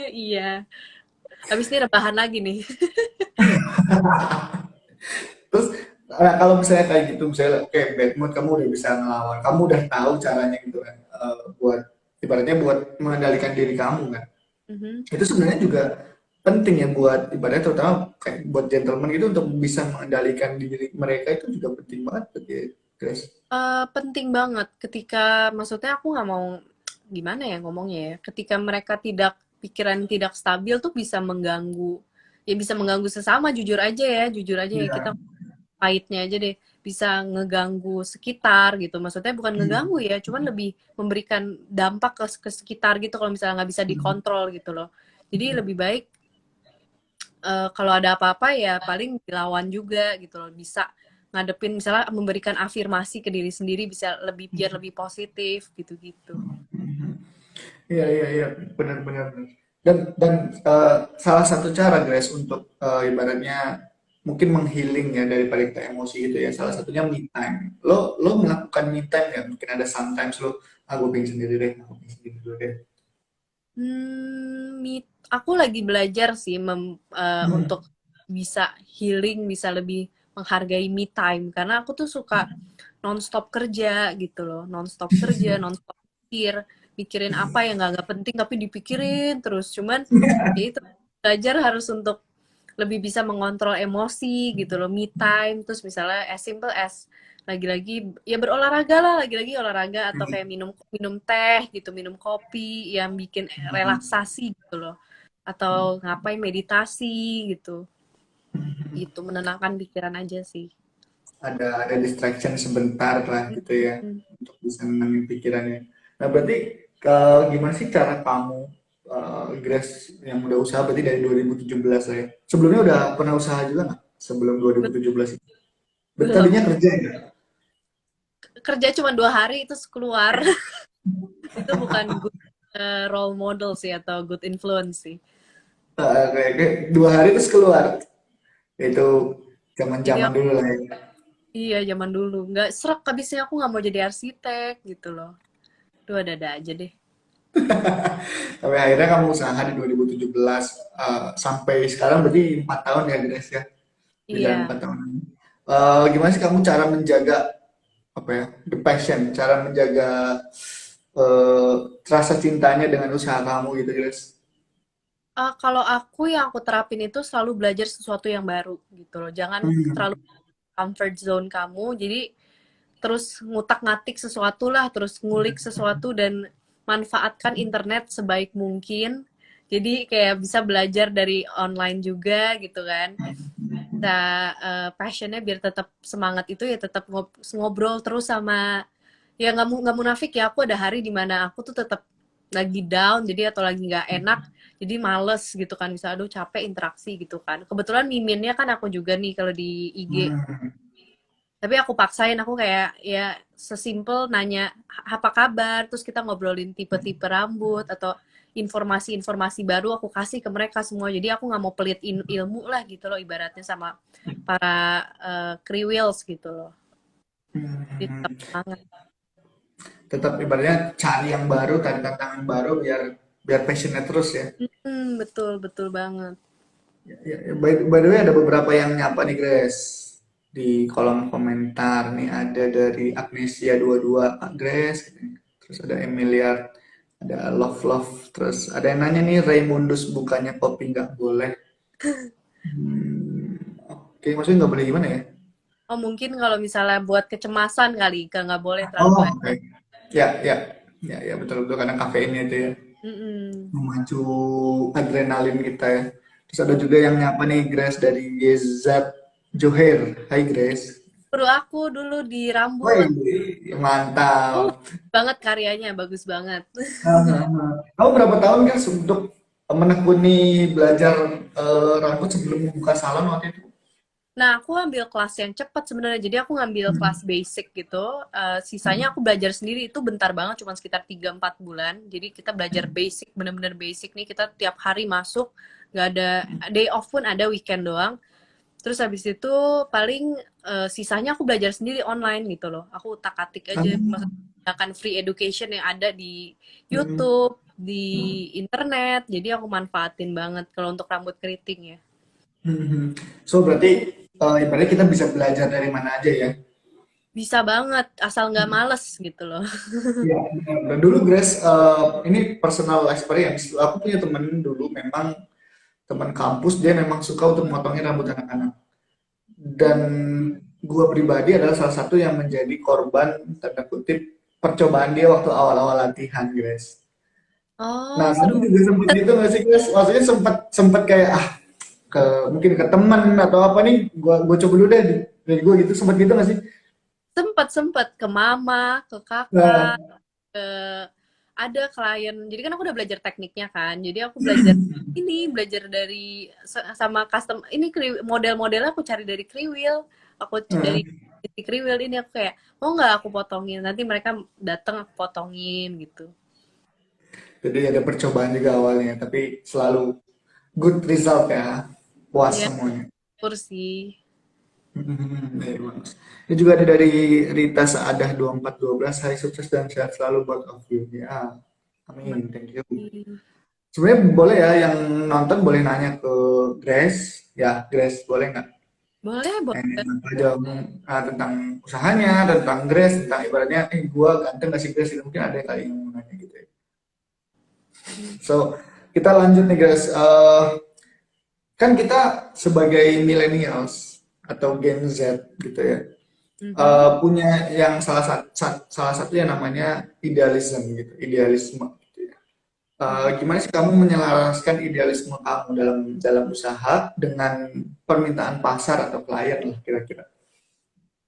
Iya habis ini rebahan lagi nih. Terus kalau misalnya kayak gitu, misalnya kayak bad mood, kamu udah bisa ngelawan, kamu udah tahu caranya gitu kan, buat ibaratnya buat mengendalikan diri kamu kan. Mhm. Itu sebenarnya juga penting ya buat ibaratnya terutama kayak buat gentleman itu untuk bisa mengendalikan diri mereka, itu juga penting banget gitu ya, guys. Penting banget ketika maksudnya aku nggak mau gimana ya ngomongnya ya ketika mereka pikiran tidak stabil tuh bisa mengganggu ya bisa mengganggu sesama jujur aja ya kita Ya. pahitnya aja deh bisa ngeganggu sekitar gitu maksudnya bukan ngeganggu ya cuman lebih memberikan dampak ke sekitar gitu kalau misalnya nggak bisa dikontrol gitu loh jadi lebih baik kalau ada apa-apa ya paling dilawan juga gitu loh, bisa ngadepin, misalnya memberikan afirmasi ke diri sendiri bisa lebih, biar lebih positif gitu-gitu. Iya, iya, iya, benar, benar, benar. Dan salah satu cara, Grace, untuk ibaratnya mungkin menghealing ya daripada kita emosi gitu ya. Salah satunya me time. Lo melakukan me time ya? Mungkin ada sometimes lo, gue pengen sendiri deh, aku pengen sendiri dulu deh. Aku lagi belajar sih Hmm. untuk bisa healing, bisa lebih menghargai me time, karena aku tuh suka nonstop kerja gitu loh, nonstop kerja, nonstop mikirin apa yang nggak penting tapi dipikirin terus. Cuman ya itu, belajar harus untuk lebih bisa mengontrol emosi gitu loh, me time. Terus misalnya as simple as lagi-lagi ya berolahraga lah, lagi-lagi olahraga, atau kayak minum minum teh gitu, minum kopi yang bikin relaksasi gitu loh, atau ngapain meditasi gitu, gitu menenangkan pikiran aja sih. Ada distraction sebentar lah gitu ya Hmm. untuk bisa nenangin pikirannya. Nah berarti gimana sih cara kamu, Grace, yang udah usaha berarti dari 2017 lah ya. Sebelumnya udah pernah usaha juga nggak sebelum 2017 itu? Berarti Belum. tadinya kerja ya? Kerja cuma 2 hari terus keluar. Itu bukan good role model sih atau good influence sih. Kayak 2 hari terus keluar. Itu Jadi zaman-zaman dulu lah ya. iya, zaman dulu. Nggak serak, habisnya aku nggak mau jadi arsitek gitu loh. Duh, ada aja deh. Tapi akhirnya kamu usaha di 2017 sampai sekarang berarti 4 tahun ya, Grace ya. Udah jalan Iya. 4 tahun. Gimana sih kamu cara menjaga apa ya, the passion, cara menjaga eh, rasa cintanya dengan usaha kamu gitu, guys? Kalau aku yang aku terapin itu selalu belajar sesuatu yang baru gitu loh. Jangan Hmm. terlalu comfort zone kamu. Jadi terus ngutak-ngatik sesuatu lah, terus ngulik sesuatu, dan manfaatkan internet sebaik mungkin. Jadi kayak bisa belajar dari online juga gitu kan. Bisa passionnya biar tetap semangat itu ya, tetap ngobrol terus sama, ya nggak munafik ya, aku ada hari dimana aku tuh tetap lagi down, jadi atau lagi nggak enak, jadi males gitu kan, bisa aduh capek interaksi gitu kan, kebetulan miminnya kan aku juga nih kalau di IG, Hmm. tapi aku paksain, aku kayak ya sesimpel nanya apa kabar, terus kita ngobrolin tipe-tipe rambut atau informasi-informasi baru aku kasih ke mereka semua, jadi aku nggak mau pelit ilmu lah gitu loh ibaratnya sama para kriwils gitu loh, jadi tetap Hmm. semangat. Tetap ibaratnya cari yang baru, cari tantangan baru biar biar passionnya terus ya. Betul betul banget. By the way, ada beberapa yang nyapa nih, Grace, di kolom komentar nih. Ada dari Agnesia 22, Kak Grace, terus ada Emilia, ada Love Love, terus ada yang nanya nih, Raymondus bukannya kopi nggak boleh. Oke, maksudnya nggak boleh gimana ya? Oh, mungkin kalau misalnya buat kecemasan kali, nggak boleh terlalu Oh, banyak. oke. Ya, ya, ya, ya, betul betul karena kafeinnya itu ya Mm-mm. memacu adrenalin kita ya. Terus ada juga yang nyapa nih, Grace, dari Gezat Joher. Hai, Grace. Guru aku dulu di Woi, rambut. Uh, mantap. banget karyanya, bagus banget. Kamu berapa tahun, Gas, untuk menekuni belajar rambut sebelum membuka salon waktu itu? Nah, aku ambil kelas yang cepat sebenarnya. Jadi aku ngambil kelas basic gitu. Sisanya aku belajar sendiri, itu bentar banget, cuma sekitar 3-4 bulan. Jadi kita belajar basic, bener-bener basic nih. Kita tiap hari masuk, nggak ada day off pun, ada weekend doang. Terus habis itu paling sisanya aku belajar sendiri online gitu loh. Aku utak-atik aja, Hmm. menggunakan free education yang ada di Hmm. YouTube, di internet. Jadi aku manfaatin banget kalau untuk rambut keriting ya. Hmm. So berarti ibaratnya kita bisa belajar dari mana aja ya? Bisa banget, asal nggak males gitu loh. Iya, benar. Dan dulu, Grace, ini personal experience. Aku punya temen dulu, memang teman kampus, dia memang suka untuk memotongin rambut anak-anak. Dan Hmm. gua pribadi adalah salah satu yang menjadi korban, tanda kutip, percobaan dia waktu awal-awal latihan, Grace. Nah, Oh, kamu seru. juga sempat gitu nggak sih, Grace? Maksudnya sempat sempat kayak ke mungkin ke teman atau apa nih, gua coba dulu deh dari gua gitu, sempat gitu nggak sih? Sempet-sempet ke mama, ke Nah, kakak, ke ada klien, jadi kan aku udah belajar tekniknya kan, jadi aku belajar ini, belajar dari sama custom ini model-modelnya aku cari dari Kriwil, aku dari Hmm. Kriwil ini aku kayak mau nggak aku potongin, nanti mereka datang aku potongin gitu. Jadi ada percobaan juga awalnya, tapi selalu good result ya, puas Ya, semuanya. kursi. Iya, bagus. Ini juga ada dari Rita Saadah 2412, hai sukses dan sehat selalu buat of you. Ya, amin, thank you. Makasih. Sebenarnya boleh ya yang nonton boleh nanya ke Grace, ya Grace boleh nggak? Boleh, Nanya boleh. apa aja tentang usahanya, tentang Grace, tentang ibaratnya, gua ganteng nggak sih Grace? Itu mungkin ada kali yang mau nanya gitu ya. Hmm. So kita lanjut nih Grace. Kan kita sebagai millennials atau Gen Z gitu ya, Mhm. punya yang salah satu yang namanya idealisme gitu, idealisme gitu ya. Mhm. Gimana sih kamu menyelaraskan idealisme kamu dalam dalam usaha dengan permintaan pasar atau klien lah kira-kira?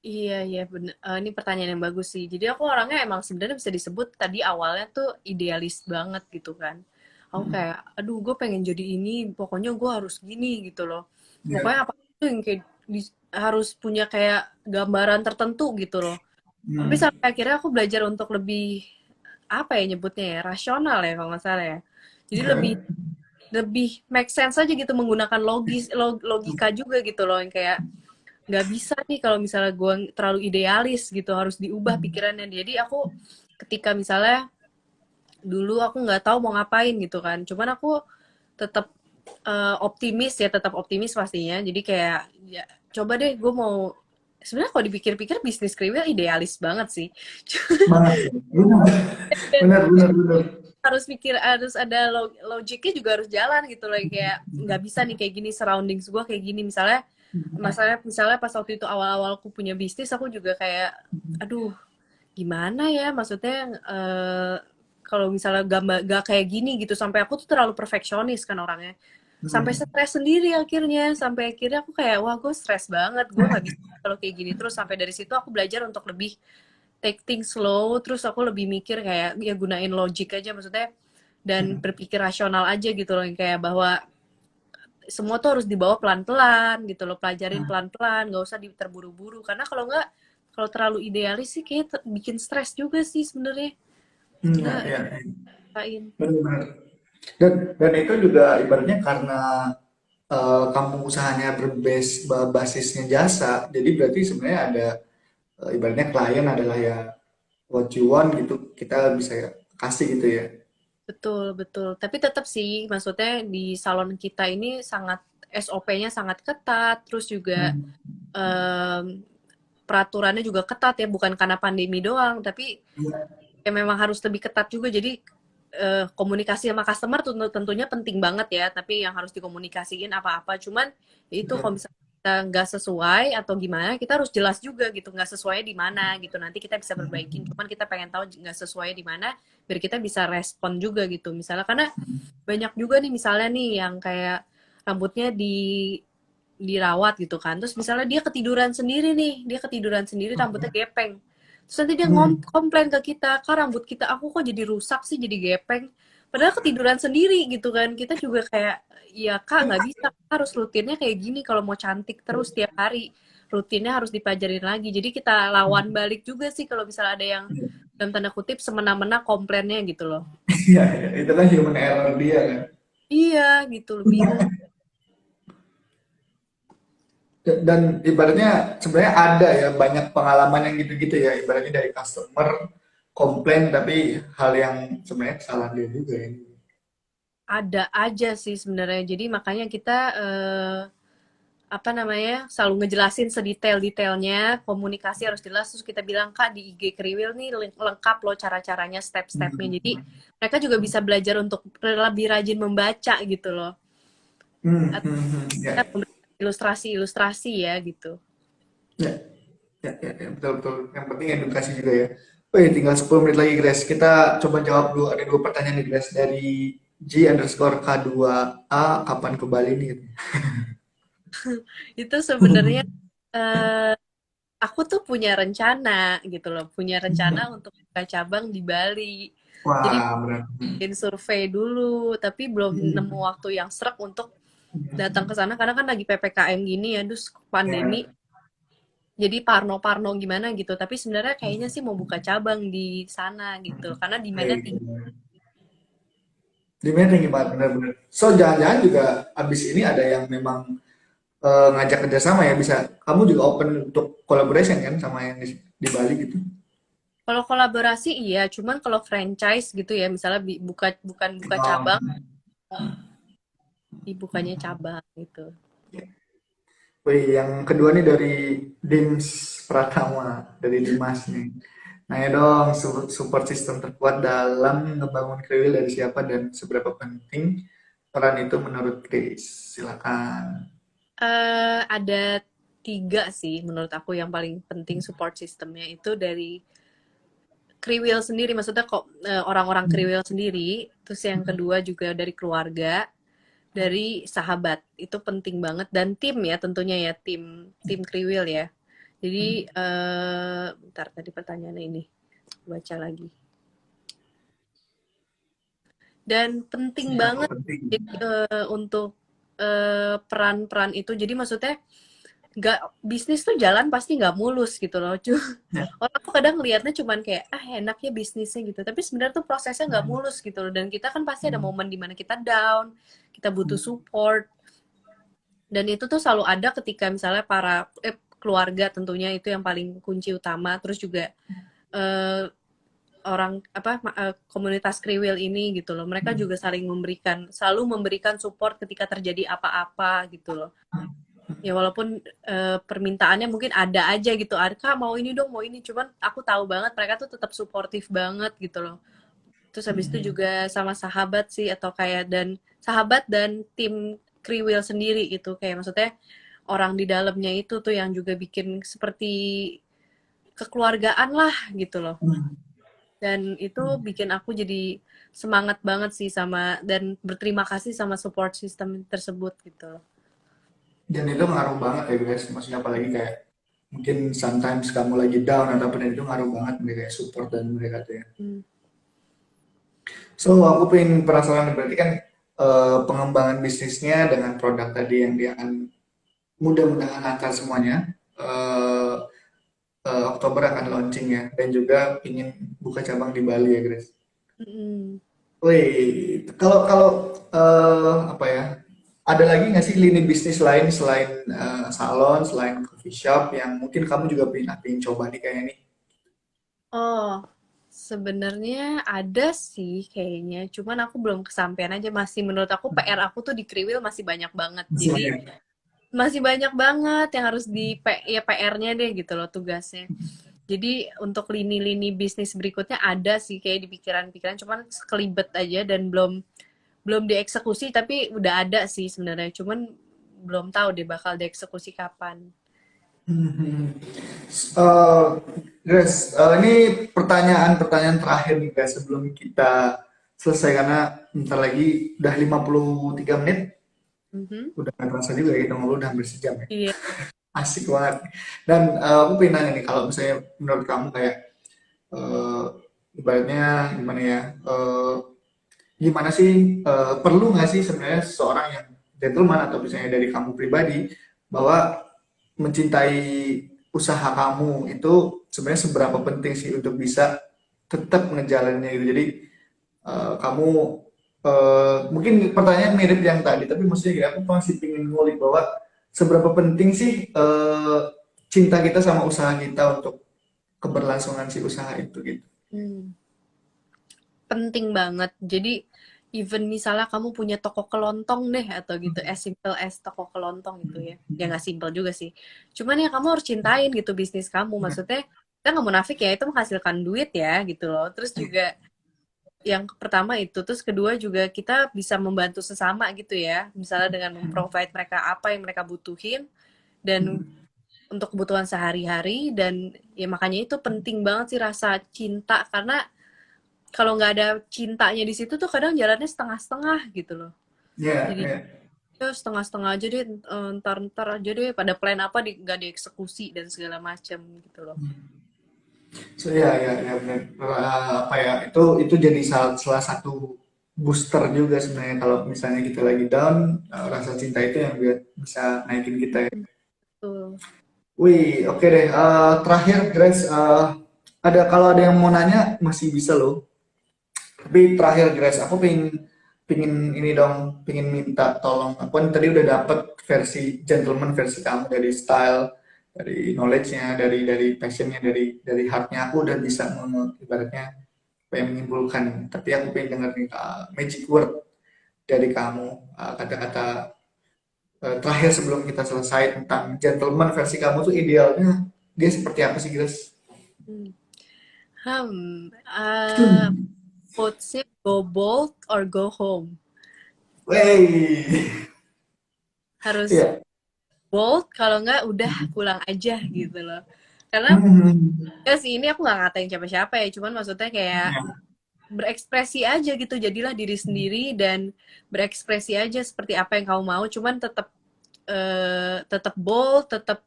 Iya, iya bener. Ini pertanyaan yang bagus sih. Jadi aku orangnya emang sebenarnya bisa disebut tadi awalnya tuh idealis banget gitu kan. Aku Hmm, kayak, aduh gue pengen jadi ini, pokoknya gue harus gini gitu loh. Pokoknya ya. apa tuh yang kayak harus punya kayak gambaran tertentu gitu loh. Tapi Hmm, sampai akhirnya aku belajar untuk lebih apa ya nyebutnya ya, rasional ya kalau nggak salah ya. Jadi lebih ya. lebih make sense aja gitu menggunakan logika juga gitu loh yang kayak nggak bisa nih kalau misalnya gue terlalu idealis gitu harus diubah pikirannya. Jadi aku ketika misalnya dulu aku nggak tahu mau ngapain gitu kan, cuman aku tetap optimis ya, tetap optimis pastinya. Jadi kayak ya coba deh gue mau, sebenarnya kalau dipikir-pikir bisnis kriwil idealis banget sih. Banget ya. Benar, benar, benar, benar. Harus mikir, harus ada logiknya juga harus jalan gitu loh, kayak nggak bisa nih kayak gini, surroundings gue kayak gini misalnya. Misalnya pas waktu itu awal-awal aku punya bisnis aku juga kayak aduh gimana ya maksudnya, kalau misalnya gak kayak gini gitu, sampai aku tuh terlalu perfeksionis kan orangnya, sampai Hmm. stres sendiri akhirnya, sampai akhirnya aku kayak wah gue stres banget, gue nggak bisa kalau kayak gini terus. Sampai dari situ aku belajar untuk lebih take things slow, terus aku lebih mikir kayak ya gunain logik aja maksudnya, dan berpikir rasional aja gitu loh, yang kayak bahwa semua tuh harus dibawa pelan-pelan gitu loh, pelajarin pelan-pelan, nggak usah terburu-buru, karena kalau nggak, kalau terlalu idealis sih kayak bikin stres juga sih sebenarnya. Ya, Nggak ya, rasain. benar. Dan itu juga ibaratnya karena kamu usahanya basisnya jasa, jadi berarti sebenarnya ada ibaratnya klien adalah ya what you want gitu, kita bisa kasih gitu ya. Betul, betul. Tapi tetap sih, maksudnya di salon kita ini sangat SOP-nya sangat ketat, terus juga Hmm. em, peraturannya juga ketat ya, bukan karena pandemi doang, tapi ya memang harus lebih ketat juga. Jadi komunikasi sama customer tentunya penting banget ya, tapi yang harus dikomunikasiin apa-apa. Cuman ya itu kalau misalnya kita nggak sesuai atau gimana, kita harus jelas juga gitu, nggak sesuai di mana gitu. Nanti kita bisa perbaikin. Cuman kita pengen tahu nggak sesuai di mana, biar kita bisa respon juga gitu. Misalnya karena banyak juga nih misalnya nih yang kayak rambutnya dirawat gitu kan, terus misalnya dia ketiduran sendiri nih, dia ketiduran sendiri rambutnya gepeng, terus nanti dia Hmm. komplain ke kita, kak rambut kita aku kok jadi rusak sih, jadi gepeng, padahal ketiduran sendiri gitu kan. Kita juga kayak ya kak nggak bisa, Kak, harus rutinnya kayak gini kalau mau cantik terus tiap hari, rutinnya harus dipelajarin lagi. Jadi kita lawan balik juga sih kalau misalnya ada yang dalam tanda kutip semena-mena komplainnya gitu loh. Iya, ya, itu kan human error dia kan. Iya gitu, bingung. Dan ibaratnya sebenarnya ada ya banyak pengalaman yang gitu-gitu ya, ibaratnya dari customer komplain tapi hal yang sebenarnya kesalahan dia juga ya. Ada aja sih sebenarnya. Jadi makanya kita apa namanya selalu ngejelasin sedetail-detailnya, komunikasi harus jelas. Terus kita bilang kak di IG Kriwil nih lengkap loh cara-caranya, step-stepnya. Jadi mereka juga bisa belajar untuk lebih rajin membaca gitu loh. Atau Ya, kita memberikan ilustrasi-ilustrasi ya gitu. ya, ya, betul betul. Yang penting edukasi juga ya. Oh ya, tinggal 10 menit lagi, Grace. Kita coba jawab dulu. Ada dua pertanyaan nih, Grace. Dari G_K2A, kapan ke Bali nih? Itu sebenarnya aku tuh punya rencana gitu loh, punya rencana untuk buka cabang di Bali. Jadi Wah, benar. bikin survei dulu, tapi belum nemu waktu yang srek untuk datang ke sana karena kan lagi PPKM gini ya, dus Ya. pandemi. Jadi parno-parno gimana gitu. Tapi sebenarnya kayaknya sih mau buka cabang di sana gitu, karena demand-nya Baik. tinggi. Demand tinggi banget, benar-benar. So, jangan-jangan juga abis ini ada yang memang ngajak kerjasama ya, bisa. Kamu juga open untuk collaboration kan sama yang di Bali gitu. Kalau kolaborasi iya, cuman kalau franchise gitu ya, misalnya bukan buka Oh, cabang, dibukanya cabang gitu. wih, yang kedua nih dari Dims Pratama, dari Dimas nih. Nanya dong, support system terkuat dalam ngebangun kriwil dari siapa dan seberapa penting peran itu menurut Chris? Silakan. Ada tiga sih menurut aku yang paling penting support sistemnya itu dari kriwil sendiri, maksudnya kok orang-orang kriwil sendiri, terus yang kedua juga dari keluarga, dari sahabat itu penting banget dan tim ya tentunya ya tim tim kriwil ya. Jadi bentar tadi pertanyaannya ini baca lagi. Dan penting Seberapa banget penting? jadi, untuk peran-peran itu. Jadi maksudnya nggak bisnis tuh jalan pasti nggak mulus gitu loh. Ya. Orang tuh kadang ngelihatnya cuman kayak enaknya bisnisnya gitu. Tapi sebenarnya tuh prosesnya nggak mulus gitu loh. Dan kita kan pasti ada momen dimana kita down, kita butuh support. Dan itu tuh selalu ada ketika misalnya para keluarga tentunya itu yang paling kunci utama. Terus juga eh, orang apa komunitas kriwil ini gitu loh. Mereka juga saling memberikan selalu memberikan support ketika terjadi apa-apa gitu loh. Ya walaupun permintaannya mungkin ada aja gitu. Arka mau ini dong, mau ini. Cuman aku tahu banget mereka tuh tetap suportif banget gitu loh. Terus habis itu juga sama sahabat sih atau kayak dan sahabat dan tim kriwil sendiri gitu kayak maksudnya orang di dalamnya itu tuh yang juga bikin seperti kekeluargaan lah gitu loh. Dan itu bikin aku jadi semangat banget sih sama dan berterima kasih sama support system tersebut gitu. Dan itu ngaruh banget ya guys, maksudnya apalagi kayak mungkin sometimes kamu lagi down ataupun itu ngaruh banget mereka ya, support dan mereka tuh ya. Hmm. So aku pengen penasaran berarti kan pengembangan bisnisnya dengan produk tadi yang dia akan mudah-mudahan lancar semuanya. Oktober akan launching ya dan juga ingin buka cabang di Bali ya Grace. Mm-mm. Wih, kalau kalau apa ya? Ada lagi nggak sih lini bisnis lain selain salon, selain coffee shop yang mungkin kamu juga pengen coba nih kayaknya nih? Oh, sebenarnya ada sih kayaknya. Cuman aku belum kesampaian aja masih menurut aku PR aku tuh di Kriwil masih banyak banget. Masih Jadi banyak. masih banyak banget yang harus ya PR-nya deh gitu loh tugasnya. Jadi untuk lini-lini bisnis berikutnya ada sih kayak di pikiran-pikiran cuman sekelibet aja dan belum belum dieksekusi tapi udah ada sih sebenarnya. Cuman belum tahu deh bakal dieksekusi kapan. Mhm. Eh, Grace, ini pertanyaan-pertanyaan terakhir nih guys sebelum kita selesai karena bentar lagi udah 53 menit, Mhm. udah nggak terasa juga ya kita ngobrol udah hampir sejam ya. Iya. Asik banget. Dan aku pengen nanya nih kalau misalnya menurut kamu kayak eh, ibaratnya gimana ya? Gimana sih perlu nggak sih sebenarnya seorang yang gentleman atau misalnya dari kamu pribadi bahwa mencintai usaha kamu itu sebenarnya seberapa penting sih untuk bisa tetap ngejalannya gitu. Jadi kamu mungkin pertanyaan mirip yang tadi, tapi maksudnya gini, aku masih ingin ngulik bahwa seberapa penting sih cinta kita sama usaha kita untuk keberlangsungan si usaha itu gitu. Hmm. Penting banget. Jadi even misalnya kamu punya toko kelontong deh atau gitu, as simple as toko kelontong gitu ya. Ya nggak simple juga sih. Cuman ya kamu harus cintain gitu bisnis kamu. Maksudnya kita nggak munafik ya itu menghasilkan duit ya gitu loh. Terus juga yang pertama itu, terus kedua juga kita bisa membantu sesama gitu ya. Misalnya dengan memprovide mereka apa yang mereka butuhin dan untuk kebutuhan sehari-hari dan ya makanya itu penting banget sih rasa cinta karena kalau nggak ada cintanya di situ tuh kadang jalannya setengah-setengah gitu loh. Ya, Jadi ya. Ya setengah-setengah aja deh, ntar aja deh pada plan apa nggak dieksekusi dan segala macam gitu loh. So, ya benar. Apa ya, itu jadi salah satu booster juga sebenarnya kalau misalnya kita lagi down, rasa cinta itu yang bisa naikin kita ya. Tuh. Wih, oke deh. Terakhir, Grace, ada kalau ada yang mau nanya masih bisa loh. Tapi terakhir, Grace, aku pingin ini dong, pingin minta tolong. Aku kan tadi udah dapet versi gentleman versi kamu dari style, dari knowledge-nya, dari passion-nya, dari heart-nya. Aku udah bisa ibaratnya apa yang menyimpulkan. Tapi aku pengen denger nih magic word dari kamu, kata-kata terakhir sebelum kita selesai tentang gentleman versi kamu tuh idealnya dia seperti apa sih, Grace? Hmm. Uh, Quotes it, go bold or go home. Wey, Harus ya. bold, kalau nggak udah pulang aja gitu loh. Karena Hmm. ya sih ini aku nggak ngatain siapa-siapa ya, cuman maksudnya kayak berekspresi aja gitu, jadilah diri sendiri dan berekspresi aja seperti apa yang kamu mau, cuman tetap tetap bold, tetap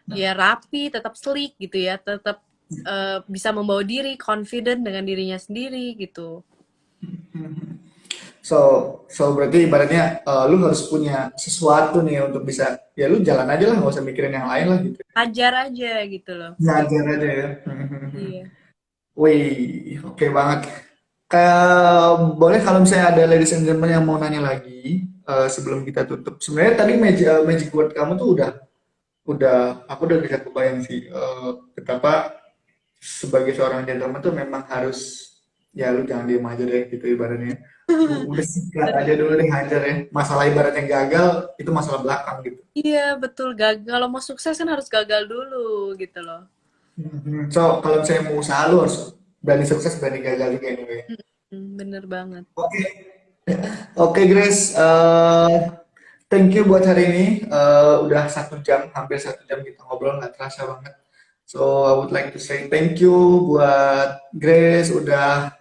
ya rapi, tetap sleek gitu ya, tetap bisa membawa diri, confident dengan dirinya sendiri gitu. So, so berarti ibaratnya lu harus punya sesuatu nih untuk bisa ya lu jalan aja lah nggak usah mikirin yang lain lah gitu. Ajar aja gitu loh. Ngajar aja ya. Iya. Wih, oke banget. Kayak boleh kalau misalnya ada ladies and gentlemen yang mau nanya lagi sebelum kita tutup. Sebenarnya tadi magic word kamu tuh aku udah bisa kebayang sih betapa sebagai seorang gentleman tuh memang harus ya lu jangan diem aja deh gitu ibaratnya. Udah sikat aja dulu deh hajar ya. Masalah ibaratnya gagal itu masalah belakang gitu. Iya, betul. Gagal. Kalau mau sukses kan harus gagal dulu gitu loh. So kalau misalnya mau usaha lu harus berani sukses berani gagal juga anyway. Bener banget. Oke, oke Grace, thank you buat hari ini. Udah 1 jam, hampir 1 jam kita ngobrol, nggak terasa banget. So I would like to say thank you buat Grace udah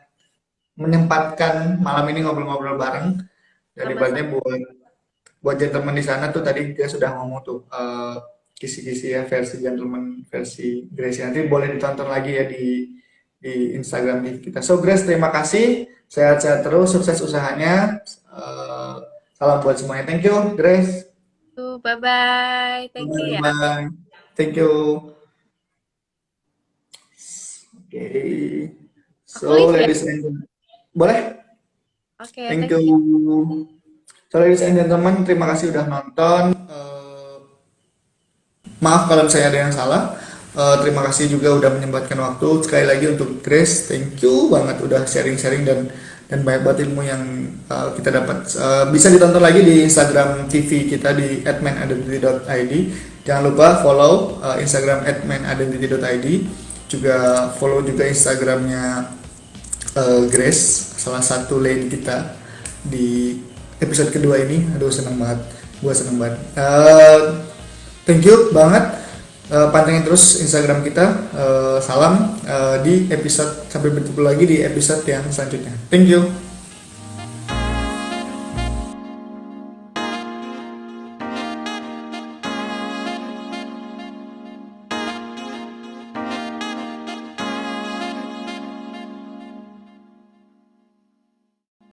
menyempatkan malam ini ngobrol-ngobrol bareng. Dan Sama-sama. ibaratnya buat gentleman di sana tuh tadi dia sudah ngomong tuh kisi-kisi ya versi gentleman versi Grace. Nanti boleh ditonton lagi ya di Instagram kita. So Grace, terima kasih. Sehat-sehat terus, sukses usahanya. Eh, Salam buat semuanya. Thank you, Grace. Tuh, bye-bye. Thank you ya. Bye. Thank you. Okay. Aku So, live ya. ladies and gentlemen, boleh? Oke, Thank thank you. you. So, ladies and gentlemen, terima kasih udah nonton. Maaf kalau saya ada yang salah. Terima kasih juga udah menyempatkan waktu. Sekali lagi untuk Grace, thank you banget udah sharing-sharing dan banyak banget ilmu yang kita dapat. Bisa ditonton lagi di Instagram TV kita di @manidentity.id. Jangan lupa follow Instagram @manidentity.id. Juga follow juga Instagramnya Grace, salah satu lady kita di episode kedua ini. Aduh seneng banget, gue seneng banget. Thank you banget. Pantengin terus Instagram kita. Salam di episode, sampai bertemu lagi di episode yang selanjutnya. Thank you.